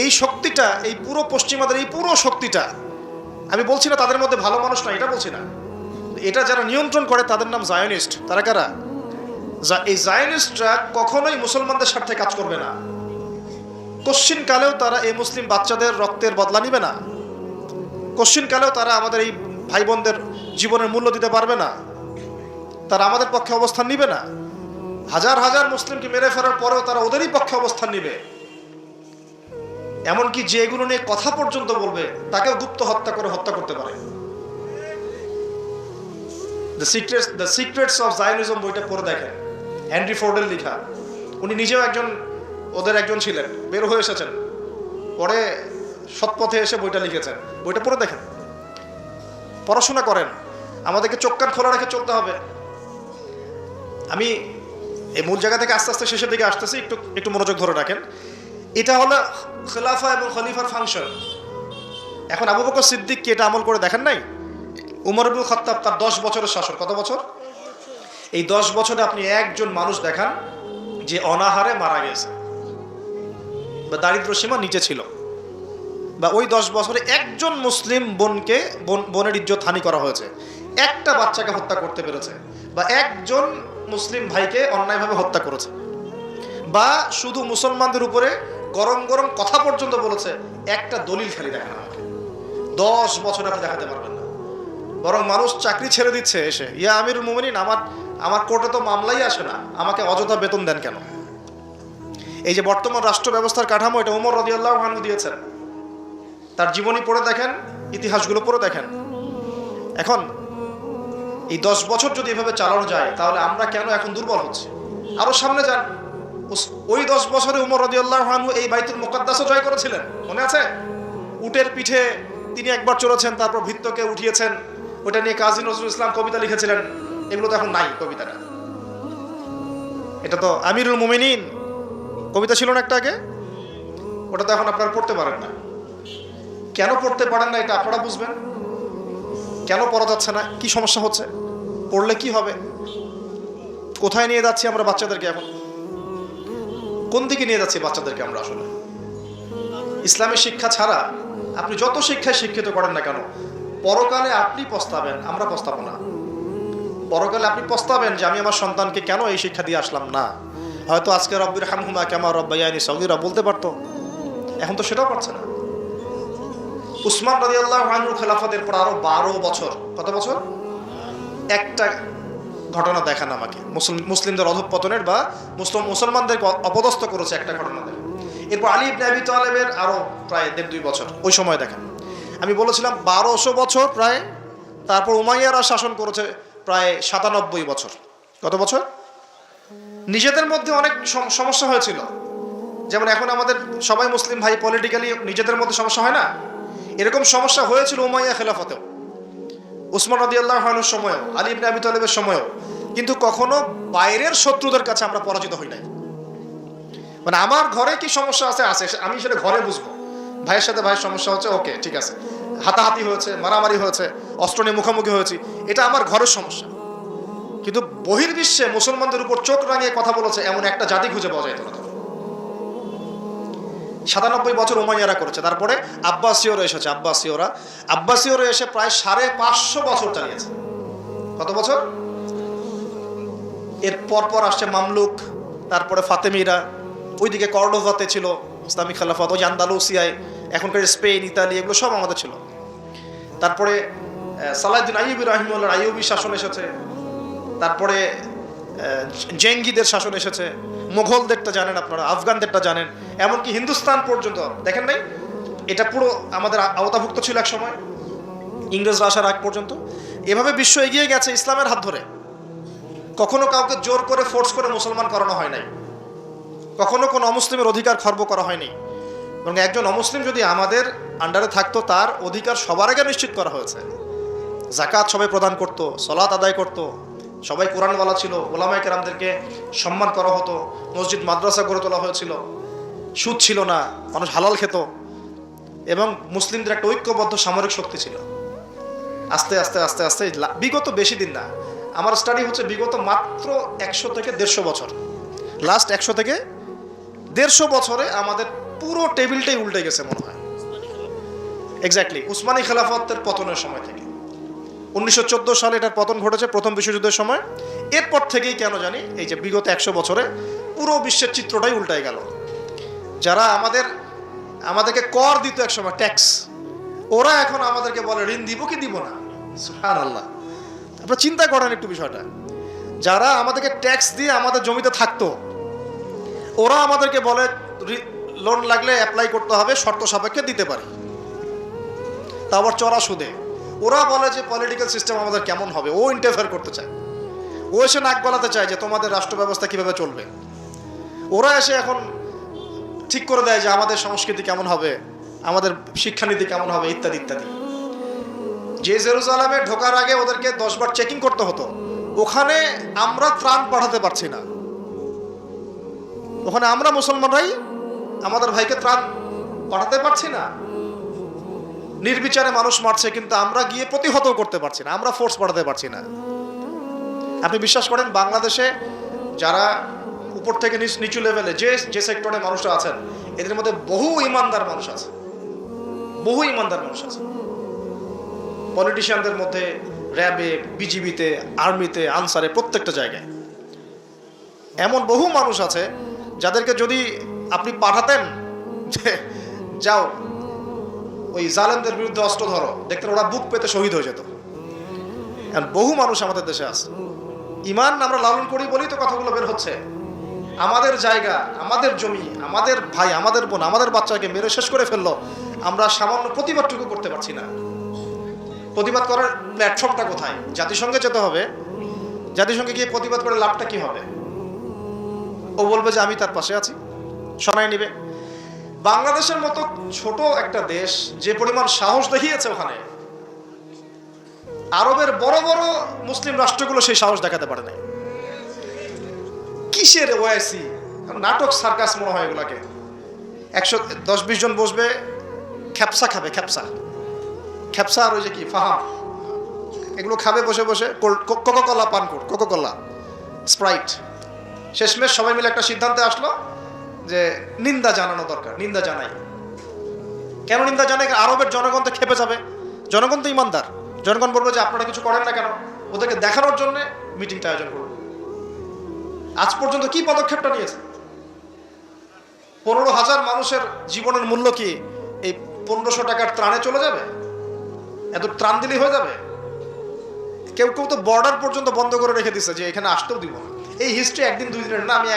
এই শক্তিটা, এই পুরো পশ্চিমাদের এই পুরো শক্তিটা, আমি বলছি না তাদের মধ্যে ভালো মানুষ না, এটা বলছি না। এটা যারা নিয়ন্ত্রণ করে তাদের নাম জায়নিস্ট। তারা কারা? এই জায়নিস্টরা কখনোই মুসলমানদের স্বার্থে কাজ করবে না। কশ্চিন কালেও তারা এই মুসলিম বাচ্চাদের রক্তের বদলা নিবে না। কশ্চিন কালেও তারা আমাদের এই ভাই বোনদের জীবনের মূল্য দিতে পারবে না। তারা আমাদের পক্ষে অবস্থান নিবে না। হাজার হাজার মুসলিমকে মেরে ফেলার পরেও তারা ওদেরই পক্ষে অবস্থান নিবে। এমনকি যে এগুলো নিয়ে কথা পর্যন্ত বলবে তাকেও গুপ্ত হত্যা করে হত্যা করতে পারে। দ্য সিক্রেটস অফ জায়নিজম বইটা পড়ে দেখেন, হেনরি ফোর্ডের লেখা। উনি নিজেও ওদের একজন ছিলেন, বের হয়ে এসেছেন, পরে সৎপথে এসে বইটা লিখেছেন। বইটা পড়ে দেখেন, পড়াশোনা করেন। আমাদেরকে চোখ কান খোলা রেখে চলতে হবে। আমি এই মূল জায়গা থেকে আস্তে আস্তে শেষের দিকে আসতেছি, একটু মনোযোগ ধরে রাখেন। এটা হলো খেলাফা এবং খলিফার ফাংশন। এখন আবু বকর সিদ্দিক কি এটা আমল করে দেখেন নাই? উমর ইবনুল খাত্তাব, তার 10 বছরের শাসন। কত বছর? এই 10 বছরে আপনি একজন মানুষ দেখান যে অনাহারে মারা গেছে বা দারিদ্র সীমা নিচে ছিল, বা ওই 10 বছরে একজন মুসলিম বোনের ইজ্জত হানি করা হয়েছে, একটা বাচ্চাকে হত্যা করতে পেরেছে, বা একজন মুসলিম ভাইকে অন্যায়ভাবে হত্যা করেছে, বা শুধু মুসলমানদের উপরে গরম গরম কথা পর্যন্ত বলেছে, একটা দলিল খালি দেখান আমাকে। 10 বছরে আপনি দেখাতে পারবেন না। বরং মানুষ চাকরি ছেড়ে দিচ্ছে এসে, ইয়া আমিরুল মুমিনিন, আমার কোর্টে তো মামলাই আসে না, আমাকে অযথা বেতন দেন কেন? এই যে বর্তমান রাষ্ট্র ব্যবস্থার কাঠামো, এটা ওমর রাদিয়াল্লাহু আনহু দিয়েছেন। তার জীবনী পড়ে দেখেন, ইতিহাসগুলো পড়ে দেখেন। এখন এই 10 বছর যদি এভাবে চালানো যায়, তাহলে আমরা কেন এখন দুর্বল হচ্ছি? আরো সামনে যান, ওই 10 বছরে উমর রাদিয়াল্লাহু আনহু এই বাইতুল মুকাদ্দাসও জয় করেছিলেন, মনে আছে? উটের পিঠে তিনি একবার চড়েছেন, তারপর ভৃত্যকে উঠিয়েছেন। ওটা নিয়ে কাজী নজরুল ইসলাম কবিতা লিখেছিলেন। এগুলো তো এখন নাই কবিতাটা। এটা তো আমিরুল মুমিনিন কবিতা ছিল না একটা আগে, ওটা তো এখন আপনারা পড়তে পারেন না। কেন পড়তে পারেন না এটা আপনারা বুঝবেন। কেন পড়া যাচ্ছে না, কি সমস্যা হচ্ছে, পড়লে কি হবে, কোথায় নিয়ে যাচ্ছি আমরা বাচ্চাদেরকে, এখন কোন দিকে নিয়ে যাচ্ছি বাচ্চাদেরকে আমরা? আসলে ইসলামের শিক্ষা ছাড়া আপনি যত শিক্ষায় শিক্ষিত করেন না কেন, পরকালে আপনি পস্তাবেন, আমরা পস্তাবো না। পরকালে আপনি পস্তাবেন যে আমি আমার সন্তানকে কেন এই শিক্ষা দিয়ে আসলাম না। হয়তো আজকে রব্বির হামহুমা কামা রব্বায়ানি সগীরা বলতে পারতো, এখন তো সেটাও পারছে না। উসমান রাদিয়াল্লাহু আনহু খেলাফতের পর আরো 12 বছর, কত বছর? একটা ঘটনা দেখান আমাকে, মুসলিমদের অধঃপতনের বা মুসলমানদেরকে অপদস্থ করেছে একটা ঘটনা দেখেন। এরপর আলী ইবনে আবি তালেবের আরো প্রায় 1.5-2 বছর, ওই সময় দেখেন। আমি বলেছিলাম 1200 বছর প্রায়। তারপর উমাইয়ারা শাসন করেছে প্রায় 97 বছর। কত বছর? নিজেদের মধ্যে অনেক সমস্যা হয়েছিল। যেমন এখন আমাদের সবাই মুসলিম ভাই, পলিটিক্যালি নিজেদের মধ্যে সমস্যা হয় না? এরকম সমস্যা হয়েছিল উমাইয়া খেলাফতেও, উসমান রাদিয়াল্লাহু আনহুর সময়ও, আলী ইবনে আবি তালেবের সময়ও। কিন্তু কখনো বাইরের শত্রুদের কাছে আমরা পরাজিত হই নাই। মানে আমার ঘরে কি সমস্যা আছে, আমি সেটা ঘরে বুঝবো। ভাইয়ের সাথে ভাইয়ের সমস্যা হচ্ছে, ওকে ঠিক আছে, হাতাহাতি হয়েছে, মারামারি হয়েছে, অস্ত্র নিয়ে মুখোমুখি হয়েছি, এটা আমার ঘরের সমস্যা। কিন্তু বহির্বিশ্বে মুসলমানদের উপর চোখ রাঙিয়ে কথা বলেছে এমন একটা জাতি খুঁজে পাওয়া যায় না। 97 বছর উমাইয়ারা করেছে। তারপরে আব্বাসীয়রা এসেছে, আব্বাসীয়রা এসে প্রায় 550 বছর চালিয়েছে। কত বছর? এর পর আসছে মামলুক, তারপরে ফাতেমিরা, ওইদিকে কর্ডোভাতে ছিল ইসলামিক খেলাফত, ওই আন্দালুসিয়ায়, এখনকার স্পেন, ইতালি, এগুলো সব আমাদের ছিল। তারপরে সালাহউদ্দিন আইয়ুবী রাহিমাহুল্লাহর আইয়ুবী শাসন এসেছে। তারপরে জেঙ্গিদের শাসন এসেছে। মোগলদেরটা জানেন আপনারা, আফগানদেরটা জানেন, এমনকি হিন্দুস্তান পর্যন্ত দেখেন নাই? এটা পুরো আমাদের আওতাভুক্ত ছিল এক সময়, ইংরেজরা আসার আগ পর্যন্ত। এভাবে বিশ্ব এগিয়ে গেছে ইসলামের হাত ধরে। কখনো কাউকে জোর করে ফোর্স করে মুসলমান করানো হয় নাই, কখনো কোনো অমুসলিমের অধিকার খর্ব করা হয়নি। এবং একজন অমুসলিম যদি আমাদের আন্ডারে থাকতো, তার অধিকার সবার আগে নিশ্চিত করা হয়েছে। যাকাত সবাই প্রদান করত, সালাত আদায় করত, সবাই কোরআনওয়ালা ছিল, ওলামায়ে কেরামদেরকে সম্মান করা হতো, মসজিদ মাদ্রাসা গড়ে তোলা হয়েছিল, সুদ ছিল না, মানুষ হালাল খেত, এবং মুসলিমদের একটা ঐক্যবদ্ধ সামরিক শক্তি ছিল। আস্তে আস্তে আস্তে আস্তে বিগত বেশি দিন না, আমার স্টাডি হচ্ছে বিগত মাত্র 100 থেকে 150 বছর, লাস্ট 100 থেকে 150 বছরে আমাদের পুরো টেবিলটাই উল্টে গেছে মনে হয়। এক্স্যাক্টলি উসমানী খেলাফতের পতনের সময় থেকে 1914 সালে এটার পতন ঘটেছে, প্রথম বিশ্বযুদ্ধের সময়। এরপর থেকেই কেন জানি এই যে বিগত 100 বছরে পুরো বিশ্বের চিত্রটাই উল্টায় গেল। যারা আমাদেরকে কর দিত এক সময়, ট্যাক্স, ওরা এখন আমাদেরকে বলে ঋণ দিব কি দিব না। সুবহানাল্লাহ, আপনারা চিন্তা করেন একটু বিষয়টা। যারা আমাদেরকে ট্যাক্স দিয়ে আমাদের জমিতে থাকতো, ওরা আমাদেরকে বলে লোন লাগলে অ্যাপ্লাই করতে হবে, শর্ত সাপেক্ষে দিতে পারি, তা আবার চড়া সুদে। ওরা বলে যে পলিটিক্যাল সিস্টেম আমাদের কেমন হবে, ও ইন্টারফেয়ার করতে চায়, ও এসে নাক গলাতে চায় যে তোমাদের রাষ্ট্র ব্যবস্থা কিভাবে চলবে। ওরা এসে এখন ঠিক করে দেয় যে আমাদের সংস্কৃতি কেমন হবে, আমাদের শিক্ষানীতি কেমন হবে, ইত্যাদি ইত্যাদি। যে জেরুজালেমে ঢোকার আগে ওদেরকে 10 বার চেকিং করতে হতো, ওখানে আমরা ত্রাণ পাঠাতে পারছি না। ওখানে আমরা মুসলমানরাই আমাদের ভাইকে ত্রাণ পাঠাতে পারছি না। নির্বিচারে মানুষ মারছে, কিন্তু আমরা গিয়ে প্রতিহত করতে পারছি না, আমরা ফোর্স পাঠাতে পারছি না। আপনি বিশ্বাস করেন বাংলাদেশে যারা উপর থেকে নিচু লেভেলে যে সেক্টরে মানুষরা আছেন, এদের মধ্যে বহু ইমানদার মানুষ আছে, বহু ইমানদার মানুষ আছে। পলিটিশিয়ানদের মধ্যে, র্যাবে, বিজিবিতে, আর্মিতে, আনসারে, প্রত্যেকটা জায়গায় এমন বহু মানুষ আছে যাদেরকে যদি আপনি পাঠাতেন যে যাও ওই জালেমদের বিরুদ্ধে অস্ত্র ধরো, দেখতেন ওরা বুক পেতে শহীদ হয়ে যেত। বহু মানুষ আমাদের দেশে আছে, ইমান আমরা লালন করি বলেই তো কথাগুলো বের হচ্ছে। আমাদের জায়গা, আমাদের জমি, আমাদের ভাই, আমাদের বোন, আমাদের বাচ্চাকে মেরে শেষ করে ফেললো, আমরা সামান্য প্রতিবাদটুকু করতে পারছি না। প্রতিবাদ করার প্ল্যাটফর্মটা কোথায়? জাতিসংঘে যেতে হবে। জাতিসংঘে গিয়ে প্রতিবাদ করে লাভটা কি হবে? ও বলবে যে আমি তার পাশে আছি, শোনায় নিবে। বাংলাদেশের মতো ছোট একটা দেশ যে পরিমাণ সাহস দেখিয়েছে, ওখানে আরবের বড় বড় মুসলিম রাষ্ট্রগুলো সেই সাহস দেখাতে পারে নাই। কিসের ওয়াইসি, নাটক, সার্কাস মনে হয় এগুলাকে। 110-20 জন বসবে, খ্যাপসা খাবে, খ্যাপসা আর ওই যে কি ফাহাম, এগুলো খাবে বসে বসে। কোকাকোলা পান কর, কোকাকোলা, স্প্রাইট। শেষমেশ সবাই মিলে একটা সিদ্ধান্তে আসলো যে নিন্দা জানানো দরকার, নিন্দা জানাই। কেন নিন্দা জানাই? আরবের জনগণ তো খেপে যাবে। জনগণ তো ইমানদার, জনগণ বলবে যে আপনারা কিছু করেন না কেন। ওদেরকে দেখানোর জন্য মিটিংটা আয়োজন করব। আজ পর্যন্ত কি পদক্ষেপটা নিয়েছে? 15,000 মানুষের জীবনের মূল্য কি এই 1500 টাকার ত্রাণে চলে যাবে? এত ত্রাণ দিলেই হয়ে যাবে? কেউ কেউ তো বর্ডার পর্যন্ত বন্ধ করে রেখে দিচ্ছে যে এখানে আসতেও দিব না। এই হিস্ট্রি একদিন 2 দিনের না, আমি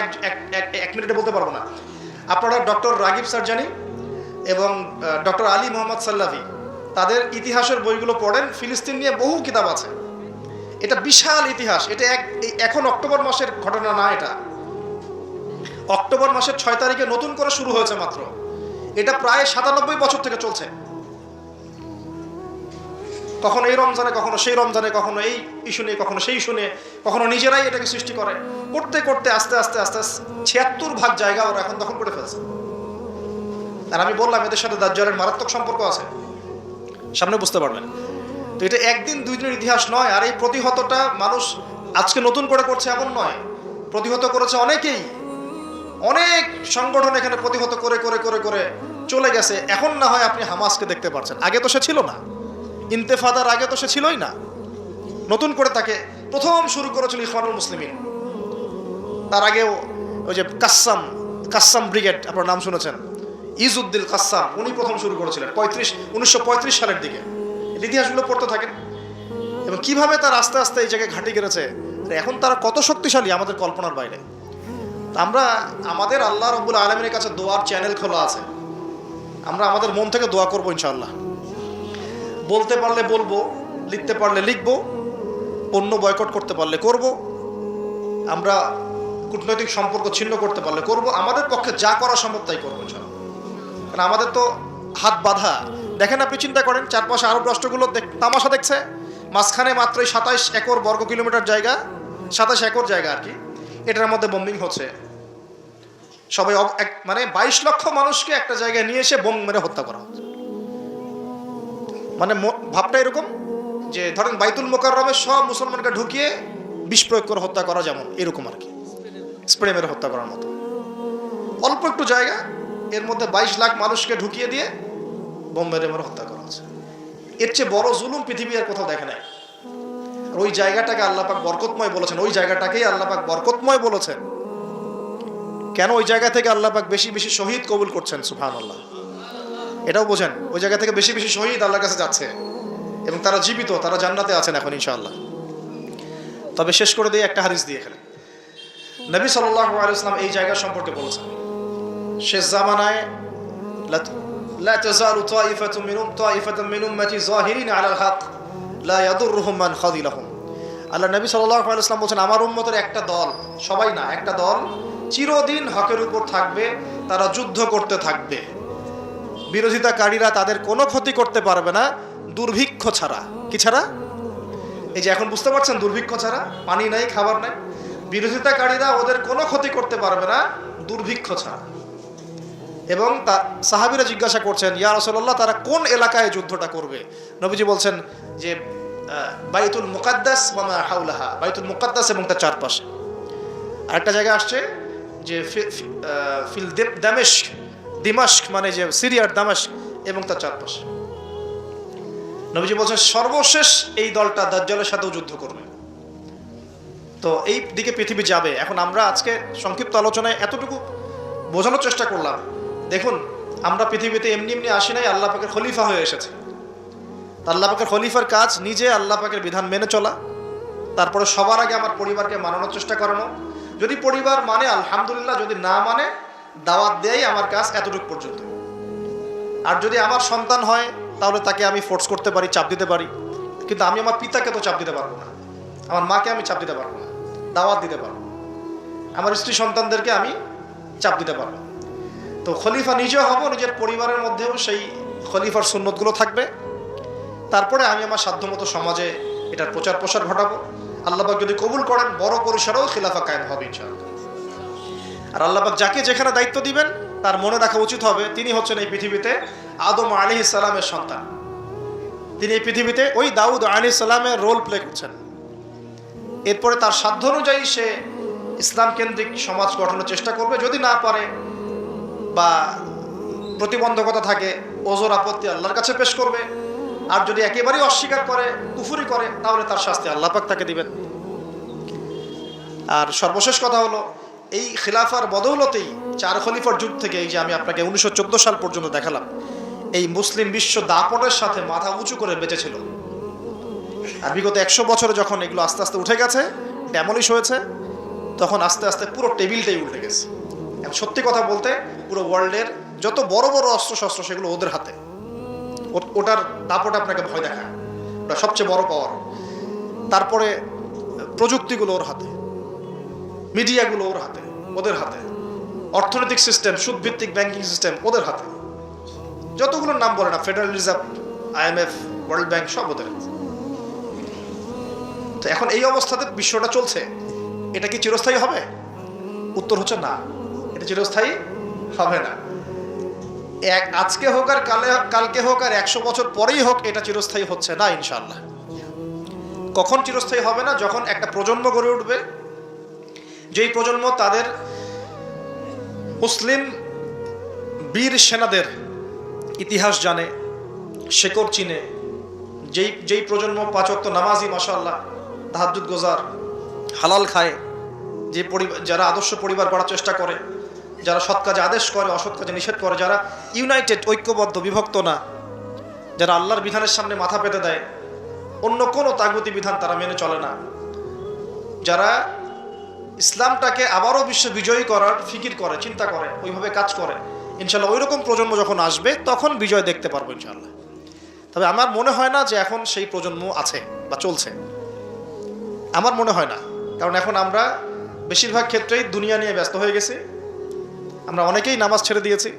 এক মিনিটে বলতে পারবো না। আপনারা ডক্টর রাগিব সারজানি এবং ডক্টর আলী মোহাম্মদ সাল্লাভি, তাদের ইতিহাসের বইগুলো পড়েন। ফিলিস্তিন নিয়ে বহু কিতাব আছে। এটা বিশাল ইতিহাস। এটা এখন অক্টোবর মাসের ঘটনা না, এটা অক্টোবর মাসের 6 তারিখে নতুন করে শুরু হয়েছে মাত্র। এটা প্রায় 97 বছর থেকে চলছে। কখনো এই রমজানে, কখনো সেই রমজানে, কখনো এই ইস্যু নিয়ে, কখনো সেই ইস্যু নিয়ে, কখনো নিজেরাই এটাকে সৃষ্টি করে। করতে করতে আস্তে আস্তে আস্তে আস্তে 76 ভাগ জায়গা ওরা এখন দখল করে ফেলছে। আর আমি বললাম এদের সাথে দাজ্জালের মারাত্মক সম্পর্ক আছে, সামনে বুঝতে পারবেন। তো এটা একদিন 2 দিনের ইতিহাস নয়। আর এই প্রতিহতটা মানুষ আজকে নতুন করে করছে এমন নয়, প্রতিহত করেছে অনেকেই। অনেক সংগঠন এখানে প্রতিহত করে করে করে করে চলে গেছে। এখন না হয় আপনি হামাসকে দেখতে পাচ্ছেন, আগে তো সে ছিল না। ইন্তেফাদার আগে তো সে ছিলই না। নতুন করে তাকে প্রথম শুরু করেছিল ইখওয়ানুল মুসলিমিন। তার আগেও ওই যে কাসসাম ব্রিগেড, আপনার নাম শুনেছেন, ইজউদ্দিন কাসসাম, উনি প্রথম শুরু করেছিলেন 1935 সালের দিকে। ইতিহাসগুলো পড়তে থাকেন এবং কিভাবে তার আস্তে আস্তে এই জায়গায় ঘাঁটি গেড়েছে। এখন তারা কত শক্তিশালী আমাদের কল্পনার বাইরে। আমরা আমাদের আল্লাহ রাব্বুল আলামিনের কাছে দোয়ার চ্যানেল খোলা আছে। আমরা আমাদের মন থেকে দোয়া করবো ইনশাআল্লাহ। বলতে পারলে বলবো, লিখতে পারলে লিখবো, পণ্য বয়কট করতে পারলে করব, আমরা কূটনৈতিক সম্পর্ক ছিন্ন করতে পারলে করব। আমাদের পক্ষে যা করা সম্ভব তাই করবো ইনশাআল্লাহ। কারণ আমাদের তো হাত বাঁধা। দেখেন, আপনি চিন্তা করেন, চারপাশে আরব রাষ্ট্রগুলো তামাশা দেখছে। মাঝখানে মাত্রই 27 একর বর্গ কিলোমিটার জায়গা, 27 একর জায়গা আর কি, এটার মধ্যে বোম্বিং হচ্ছে। সবাই মানে 22 লক্ষ মানুষকে একটা জায়গায় নিয়ে এসে বোম মেরে হত্যা করা হচ্ছে। মানে ভাবটা এরকম যে ধরেন বাইতুল মোকাররমে সব মুসলমানকে ঢুকিয়ে বিষ প্রয়োগ করে হত্যা করা, যেমন এরকম আর কি, স্প্রে মেরে হত্যা করার মতো। অল্প একটু জায়গা, এর মধ্যে 22 লাখ মানুষকে ঢুকিয়ে দিয়ে বোম মেরে মেরে হত্যা করা হচ্ছে। এর চেয়ে বড় জুলুম পৃথিবী আর কোথাও দেখে নাই। ওই জায়গাটাকে আল্লাহ পাক বরকতময় বলেছেন, ওই জায়গাটাকেই আল্লাহ পাক বরকতময় বলেছেন। কেন? ওই জায়গা থেকে আল্লাহ পাক বেশি বেশি শহীদ কবুল করছেন, সুবহানাল্লাহ। এটাও বোঝেন, ওই জায়গা থেকে বেশি বেশি শহীদ আল্লাহর কাছে যাচ্ছে এবং তারা জীবিত, তারা জান্নাতে আছেন এখন ইনশাআল্লাহ। তবে শেষ করে দিয়ে একটা হাদিস দিয়ে এখানে নবী সাল্লাল্লাহু আলাইহি ওয়াসাল্লাম এই জায়গা সম্পর্কে বলেছেন, শেষ জামানায় লা তাযালু তাইফাতুন মিন উম্মতি যাহিরিন আলাল হক লা ইয়াদুররুহুম মান খাযিলাহুম। আল্লাহ নবী সাল্লাল্লাহু আলাইহি ওয়াসাল্লাম বলেছেন, আমার উম্মতের একটা দল, সবাই না, একটা দল চিরদিন হকের উপর থাকবে, তারা যুদ্ধ করতে থাকবে। বিরোধিতাকারীরা তাদের কোনো ক্ষতি করতে পারবে না দুর্ভিক্ষ ছাড়া। কি ছাড়া? এই যে এখন বুঝতে পারছেন, দুর্ভিক্ষ ছাড়া, পানি নাই, খাবার নাই। বিরোধিতাকারীরা ওদের কোনো ক্ষতি করতে পারবে না দুর্ভিক্ষ ছাড়া। এবং সাহাবীরা জিজ্ঞাসা করছেন, ইয়া রাসূলুল্লাহ, তারা কোন এলাকায় যুদ্ধটা করবে? নবীজি বলছেন যে বাইতুল মুকাদ্দাস ওয়া মা হাওলাহা, বাইতুল মুকাদ্দাস এবং তার চারপাশে। আরেকটা জায়গা আসছে যে ফিল দিমাশক, মানে যে সিরিয়ার দামেস্ক এবং তার চারপাশে। নবীজি বলছেন সর্বশেষ এই দলটা দাজ্জালের সাথেও যুদ্ধ করবে। তো এই দিকে পৃথিবী যাবে। এখন আমরা আজকে সংক্ষিপ্ত আলোচনায় এতটুকু বোঝানোর চেষ্টা করলাম। দেখুন, আমরা পৃথিবীতে এমনি এমনি আসি নাই, আল্লাহ পাকের খলিফা হয়ে এসেছে। আল্লাহ পাকের খলিফার কাজ নিজে আল্লাহ পাকের বিধান মেনে চলা, তারপরে সবার আগে আমার পরিবারকে মানানোর চেষ্টা করানো। যদি পরিবার মানে আলহামদুলিল্লাহ, যদি না মানে দাওয়াত দেয় আমার কাজ এতটুকু পর্যন্ত। আর যদি আমার সন্তান হয় তাহলে তাকে আমি ফোর্স করতে পারি, চাপ দিতে পারি, কিন্তু আমি আমার পিতাকে তো চাপ দিতে পারবো না, আমার মাকে আমি চাপ দিতে পারবো না, দাওয়াত দিতে পারবো, আমার স্ত্রী সন্তানদেরকে আমি চাপ দিতে পারবো। তো খলিফা নিজেও হব, নিজের পরিবারের মধ্যেও সেই খলিফার সুন্নতগুলো থাকবে। তারপরে আমি আমার সাধ্যমতো সমাজে এটার প্রচার প্রসার ঘটাবো। আল্লাহ পাক যদি কবুল করেন বড় পরিসরেও খিলাফা কায়েম হবে ইনশাআল্লাহ। আর আল্লাহ পাক যাকে যেখানে দায়িত্ব দিবেন তার মনে রাখা উচিত হবে তিনি হচ্ছেন এই পৃথিবীতে আদম আলাইহিস সালামের সন্তান। তিনি এই পৃথিবীতে ওই দাউদ আলাইহিস সালামের রোল প্লে করছেন। এরপরে তার সাধ্য অনুযায়ী সে ইসলাম কেন্দ্রিক সমাজ গঠনের চেষ্টা করবে। যদি না পারে বা প্রতিবন্ধকতা থাকে, ওজোর আপত্তি আল্লাহর কাছে পেশ করবে। আর যদি একেবারেই অস্বীকার করে, কুফরি করে, তাহলে তার শাস্তি আল্লাহ পাক তাকে দিবেন। আর সর্বশেষ কথা হলো, এই খিলাফার বদৌলতেই 4 খলিফার যুগ থেকে এই যে আমি আপনাকে 1914 সাল পর্যন্ত দেখালাম, এই মুসলিম বিশ্ব দাপটের সাথে মাথা উঁচু করে বেঁচেছিল। আর বিগত 100 বছরে যখন এগুলো আস্তে আস্তে উঠে গেছে, ড্যামলিশ হয়েছে, তখন আস্তে আস্তে পুরো টেবিলটাই উল্টে গেছে। সত্যি কথা বলতে পুরো ওয়ার্ল্ডের যত বড় বড় অস্ত্রশস্ত্র সেগুলো ওদের হাতে। ওটার দাপট আপনাকে ভয় দেখায়, ওটা সবচেয়ে বড় পাওয়ার। তারপরে প্রযুক্তিগুলো ওর হাতে, মিডিয়াগুলো ওর হাতে, ওদের হাতে, অর্থনৈতিক সিস্টেম, সুদভিত্তিক ব্যাংকিং সিস্টেম ওদের হাতে। যতগুলোর নাম বলে না, federal reserve, IMF, world bank, সব ওদের হাতে। তো এখন এই অবস্থাতে বিশ্বটা চলছে, এটা কি চিরস্থায়ী হবে? উত্তর হচ্ছে না, এটা চিরস্থায়ী হবে না। আজকে হোক আর কালকে হোক আর 100 বছর পরেই হোক, এটা চিরস্থায়ী হচ্ছে না ইনশাআল্লাহ। কখন চিরস্থায়ী হবে না? যখন একটা প্রজন্ম গড়ে উঠবে, যেই প্রজন্ম তাদের মুসলিম বীর সেনাদের ইতিহাস জানে, শেকড় চিনে, যেই প্রজন্ম 5 ওয়াক্ত নামাজি, মাশাআল্লাহ, তাহাজ্জুদ গোজার, হালাল খায়, যারা আদর্শ পরিবার গড়ার চেষ্টা করে, যারা সৎ কাজে আদেশ করে, অসৎ কাজে নিষেধ করে, যারা ইউনাইটেড, ঐক্যবদ্ধ, বিভক্ত না, যারা আল্লাহর বিধানের সামনে মাথা পেতে দেয়, অন্য কোনো তাগুতি বিধান তারা মেনে চলে না, যারা ইসলামটাকে আবারও বিশ্ব বিজয়ী করার ফিকির করে, চিন্তা করে, ওইভাবে কাজ করে, ইনশাল্লাহ ওই রকম প্রজন্ম যখন আসবে তখন বিজয় দেখতে পারবো ইনশাল্লাহ। তবে আমার মনে হয় না যে এখন সেই প্রজন্ম আছে বা চলছে, আমার মনে হয় না। কারণ এখন আমরা বেশিরভাগ ক্ষেত্রেই দুনিয়া নিয়ে ব্যস্ত হয়ে গেছি। আমরা অনেকেই নামাজ ছেড়ে দিয়েছি।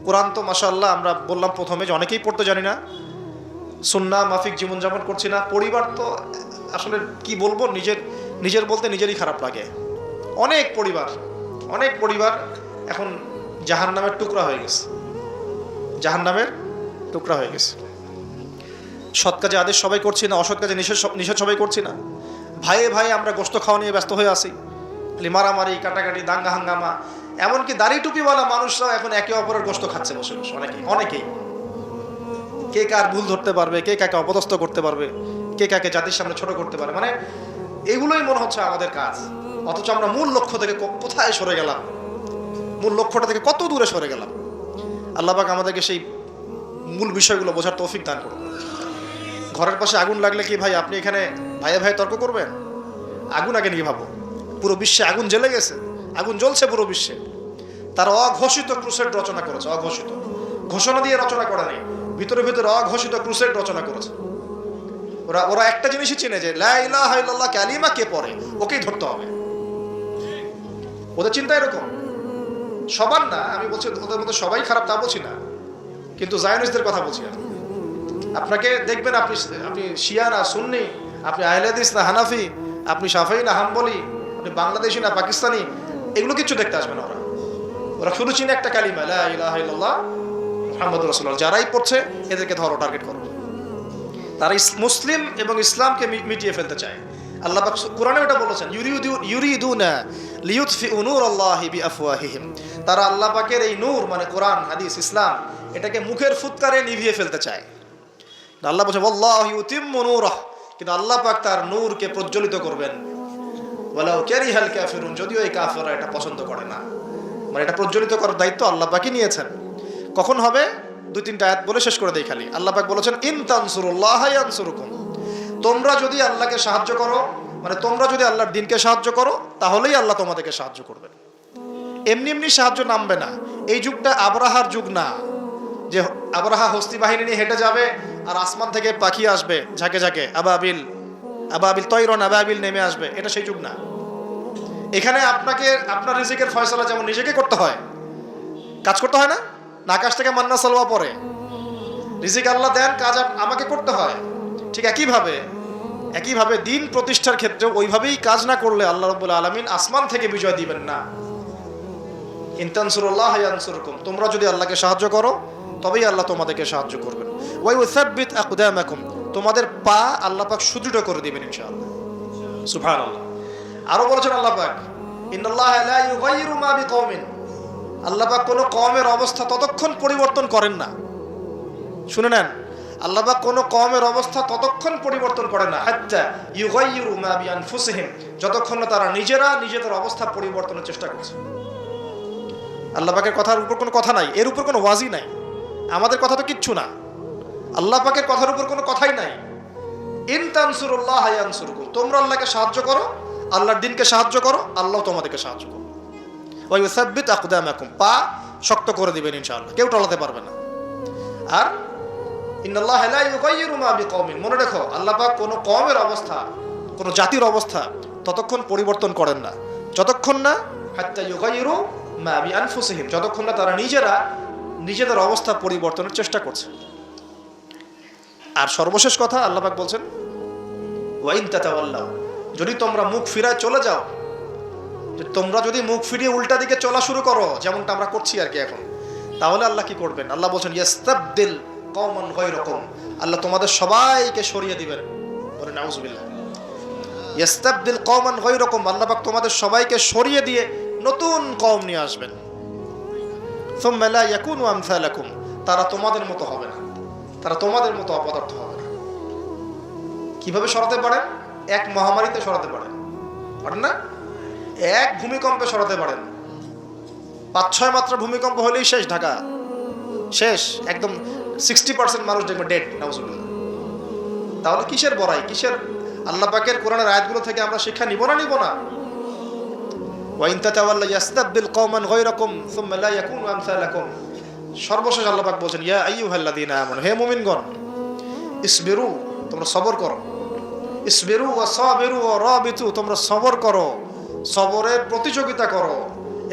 কোরআন তো মাশাআল্লাহ আমরা বললাম প্রথমে যে অনেকেই পড়তে জানি না, সুন্নাহ মাফিক জীবনযাপন করছি না। পরিবার তো আসলে কি বলবো, নিজের বলতে নিজেরই খারাপ লাগে। অনেক পরিবার এখন জাহান্নামের টুকরা হয়ে গেছে, জাহান্নামের টুকরা হয়ে গেছে। সৎ কাজে আদেশ সবাই করছি না, অসৎ কাজে নিষেধ সবাই করছি না। ভাইয়ে আমরা গোশত খাওয়া নিয়ে ব্যস্ত হয়ে আছি, মারামারি, কাটাকাটি, দাঙ্গা হাঙ্গামা। এমনকি দাড়ি টুপিওয়ালা মানুষরাও এখন একে অপরের গোশত খাচ্ছে বসে বসে। অনেকেই কে কার ভুল ধরতে পারবে, কে কাকে অপদস্থ করতে পারবে, কে কাকে জাতির সামনে ছোট করতে পারে, মানে এগুলোই মনে হচ্ছে আমাদের কাজ। অথচ আমরা মূল লক্ষ্য থেকে কোথায় সরে গেলাম, মূল লক্ষ্যটা থেকে কত দূরে সরে গেলাম। আল্লাহ পাক আমাদেরকে সেই মূল বিষয়গুলো বোঝার তৌফিক দান করুন। ঘরের পাশে আগুন লাগলে কি ভাই আপনি এখানে ভাইয়ে তর্ক করবেন? আগুন আগে নিয়ে ভাবো। পুরো বিশ্বে আগুন জ্বলে গেছে, আগুন জ্বলছে পুরো বিশ্বে। তারা অঘোষিত ক্রুসেড রচনা করেছে, অঘোষিত, ঘোষণা দিয়ে রচনা করে নাই, ভিতরে অঘোষিত ক্রুসেড রচনা করেছে। ওরা একটা জিনিসই চিনে যে লা ইলাহা ইল্লাল্লাহ কালিমা কে পড়ে ওকেই ধরতে হবে। ওদের চিন্তা এরকম। সবার না, আমি বলছি ওদের মধ্যে সবাই খারাপ তা বলছি না, কিন্তু জায়নিস্টদের কথা বলছি। আপনাকে দেখবেন আপনি শিয়া না সুন্নি, আপনি আহলে হাদিস না হানাফি, আপনি শাফিঈ না হাম্বলি, আপনি বাংলাদেশি না পাকিস্তানি, এগুলো কিচ্ছু দেখতে আসবে না। ওরা শুধু চিনে একটা কালিমা, লা ইলাহা ইল্লাল্লাহ মুহাম্মাদুর রাসূলুল্লাহ। যারাই পড়ছে এদেরকে ধরো, টার্গেট করো। তারা মুসলিম এবং ইসলামকে মিটিয়ে ফেলতে চায়। আল্লাহ পাক কোরআনে ওটা বলেছেন, ইউরিদুনা লিইউতফিউ নূরাল্লাহি বিআফওয়াহিহিম। তারা আল্লাহ পাকের এই নূর মানে কোরআন, হাদিস, ইসলাম, এটাকে মুখের ফুৎকারে নিভিয়ে ফেলতে চায়। আল্লাহ বলছে ওয়াল্লাহু ইউতিম্মু নূরাহ, কিন্তু আল্লাহ পাক তার নূরকে প্রজ্বলিত করবেন। ওয়ালাউ কারিহাল কাফিরুন, যদিও এই কাফেররা এটা পছন্দ করে না। মানে এটা প্রজ্বলিত করার দায়িত্ব আল্লাহ পাকই নিয়েছেন। কখন হবে? 2-3টা আয়াত বলে শেষ করে দেই খালি। আল্লাহ পাক বলেছেন ইন তানসুরুল্লাহ ইয়ানসুরুকুম, তোমরা যদি আল্লাহকে সাহায্য করো, মানে তোমরা যদি আল্লাহর দ্বীনকে সাহায্য করো, তাহলেই আল্লাহ তোমাদেরকে সাহায্য করবেন। এমনি সাহায্য নামবে না। এই যুগটা আবরাহার যুগ না, যে আবরাহা হস্তি বাহিনী নিয়ে হেঁটে যাবে আর আসমান থেকে পাখি আসবে ঝাঁকে ঝাঁকে, আবাবিল আবাবিল তৈরন আবাবিল নেমে আসবে, এটা সেই যুগ না। এখানে আপনাকে আপনার রিজিকের ফয়সালা যেমন নিজেকে করতে হয়, কাজ করতে হয় না, আকাশ থেকে মান্না সালোয়া পড়ে, রিজিক আল্লাহ দেন, কাজ আমাকে করতে হয়। ঠিক একইভাবে দিন প্রতিষ্ঠার ক্ষেত্রে ওইভাবেই কাজ না করলে আল্লাহ রাব্বুল আলামিন আসমান থেকে বিজয় দিবেন না। ইন তানসুরুল্লাহ ইয়ানসুরকুম, তোমরা যদি আল্লাহকে সাহায্য করো তবেই আল্লাহ তোমাদেরকে সাহায্য করবেন। ওয়া ইউসাব্বিত আকদামাকুম, তোমাদের পা আল্লাহ পাক সুদৃঢ় করে দিবেন ইনশাআল্লাহ। সুবহানাল্লাহ। আরো বলেছেন আল্লাহ পাক, ইন্নাল্লাহা লা ইউগাইয়িরু মা বিকওমিন, আল্লাহ পাক কোনো কওমের অবস্থা ততক্ষণ পরিবর্তন করেন না। শুনে নেন, আল্লাহ পাক কোনো কওমের অবস্থা ততক্ষণ পরিবর্তন করে না হাত্তা ইউগাইয়িরু মা বিআনফুসিহিম, যতক্ষণ না তারা নিজেরা নিজেদের অবস্থা পরিবর্তনের চেষ্টা করছে। আল্লাহ পাকের কথার উপর কোনো কথা নাই, এর উপর কোনো ওয়াজি নাই, আমাদের কথা তো কিচ্ছু না, আল্লাহ পাকের কথার উপর কোনো কথাই নাই। ইন তানসুরুল্লাহ ইয়ানসুরকুম, তোমরা আল্লাহকে সাহায্য করো, আল্লাহর দ্বীনকে সাহায্য করো, আল্লাহ তোমাদেরকে সাহায্য করো। ওয়া ইউসাব্বিত আকদামাকুম, পা শক্ত করে দিবেন ইনশাআল্লাহ, কেউ টলাতে পারবে না। আর ইন্নাল্লাহা লা ইউগাইয়িরু মা বিকওমিন, মনে রাখো আল্লাহ পাক কোনো কওমের অবস্থা, কোনো জাতির অবস্থা ততক্ষণ পরিবর্তন করেন না যতক্ষণ না হাত্তা ইউগাইয়িরু মা বিআনফুসিহিম, যতক্ষণ না তারা নিজেরা নিজেদের অবস্থা পরিবর্তনের চেষ্টা করছে। আর সর্বশেষ কথা আল্লাহ পাক বলছেন, ওয়া ইন তাতাওয়াল্লাউ, যদি তোমরা মুখ ফিরায় চলে যাও, তোমরা যদি মুখ ফিরিয়ে উল্টা দিকে চলা শুরু করো, যেমনটা আমরা করছি আর কি এখন, তাহলে আল্লাহ কি করবেন? আল্লাহ বলছেন ইয়াস্তাবদিল কওমান গায়রাকুম, আল্লাহ তোমাদের সবাইকে সরিয়ে দিবেন। বলে নাউজুবিল্লাহ। ইয়াস্তাবদিল কওমান গায়রাকুম, আল্লাহ পাক তোমাদের সবাইকে সরিয়ে দিয়ে নতুন কওম নিয়ে আসবেন। সুম্মা লা ইয়াকুনু আমসালাকুম, তারা তোমাদের মতো হবে না, তারা তোমাদের মতো অপদার্থ হবে না। কিভাবে সরাতে পারেন? এক মহামারীতে সরাতে পারেন না, এক ভূমিকম্পে সরাতে পারেন। 5-6 মাত্রা ভূমিকম্প হলেই শেষ, ঢাকা শেষ, একদম 60% মানুষ দেখবে ডেড, নাউজুবিল্লাহ। তাহলে কিসের বড়াই, কিসের? আল্লাহ পাকের কোরআনের আয়াতগুলো থেকে আমরা শিক্ষা নিব না? ওয়া ইন তাতাওয়াল্লা ইয়াস্তাবদিল কওমান গায়রাকুম সুম্মা লা ইয়াকুনু আমসালাকুম। সর্বশেষ আল্লাহ পাক বলেন, ইয়া আইয়ুহাল্লাযীনা আমানু, হে মুমিনগণ, ইসবিরু, তোমরা সবর করো, ইসবিরু ওয়া সাবিরু ওয়া রাবিতু, তোমরা সবর করো, সবরের প্রতিযোগিতা করো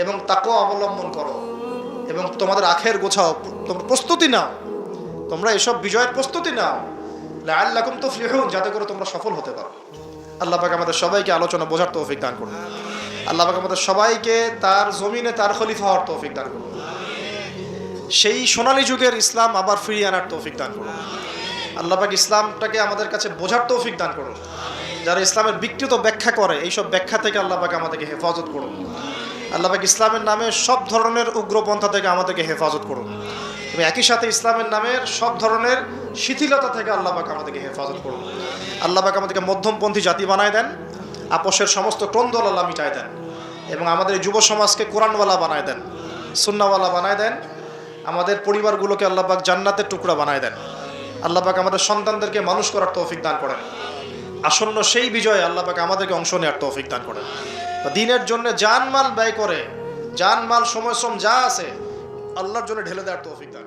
এবং তাকওয়া অবলম্বন করো এবং তোমাদের আখের গোছাও, তোমরা প্রস্তুতি নাও, তোমরা এসব বিজয়ের প্রস্তুতি নাও, লাআল্লাকুম তুফলিহুন, যাতে করে তোমরা সফল হতে পারো। আল্লাহ পাক আমাদের সবাইকে আলোচনা বোঝার তৌফিক দান করুন। আল্লাহ পাক আমাদের সবাইকে তার জমিনে তার খলিফা হওয়ার তৌফিক দান করুন। সেই সোনালী যুগের ইসলাম আবার ফিরিয়ে আনার তৌফিক দান করুন। আল্লাহ পাক ইসলামটাকে আমাদের কাছে বোঝার তৌফিক দান করুন। যারা ইসলামের বিকৃত ব্যাখ্যা করে, এইসব ব্যাখ্যা থেকে আল্লাহ পাক আমাদেরকে হেফাজত করুন। আল্লাহ পাক ইসলামের নামে সব ধরনের উগ্রপন্থা থেকে আমাদেরকে হেফাজত করুন এবং একই সাথে ইসলামের নামের সব ধরনের শিথিলতা থেকে আল্লাহ পাক আমাদেরকে হেফাজত করুন। আল্লাহ পাক আমাদেরকে মধ্যমপন্থী জাতি বানায় দেন, আপোষের সমস্ত ক্রন্দল আল্লাহ মিটায় দেন এবং আমাদের যুব সমাজকে কোরআনওয়ালা বানায় দেন, সুন্নাহওয়ালা বানায় দেন। আমাদের পরিবারগুলোকে আল্লাহ পাক জান্নাতের টুকরা বানায় দেন। আল্লাহ পাক আমাদের সন্তানদেরকে মানুষ করার তৌফিক দান করেন। আসন্ন সেই বিজয়ে আল্লাহ পাক আমাদেরকে অংশ নেওয়ার তৌফিক দান করেন। দিনের জন্য জানমাল ব্যয় করে, জানমাল সময় শ্রম যা আছে আল্লাহর জন্য ঢেলে দেওয়ার তৌফিক দান।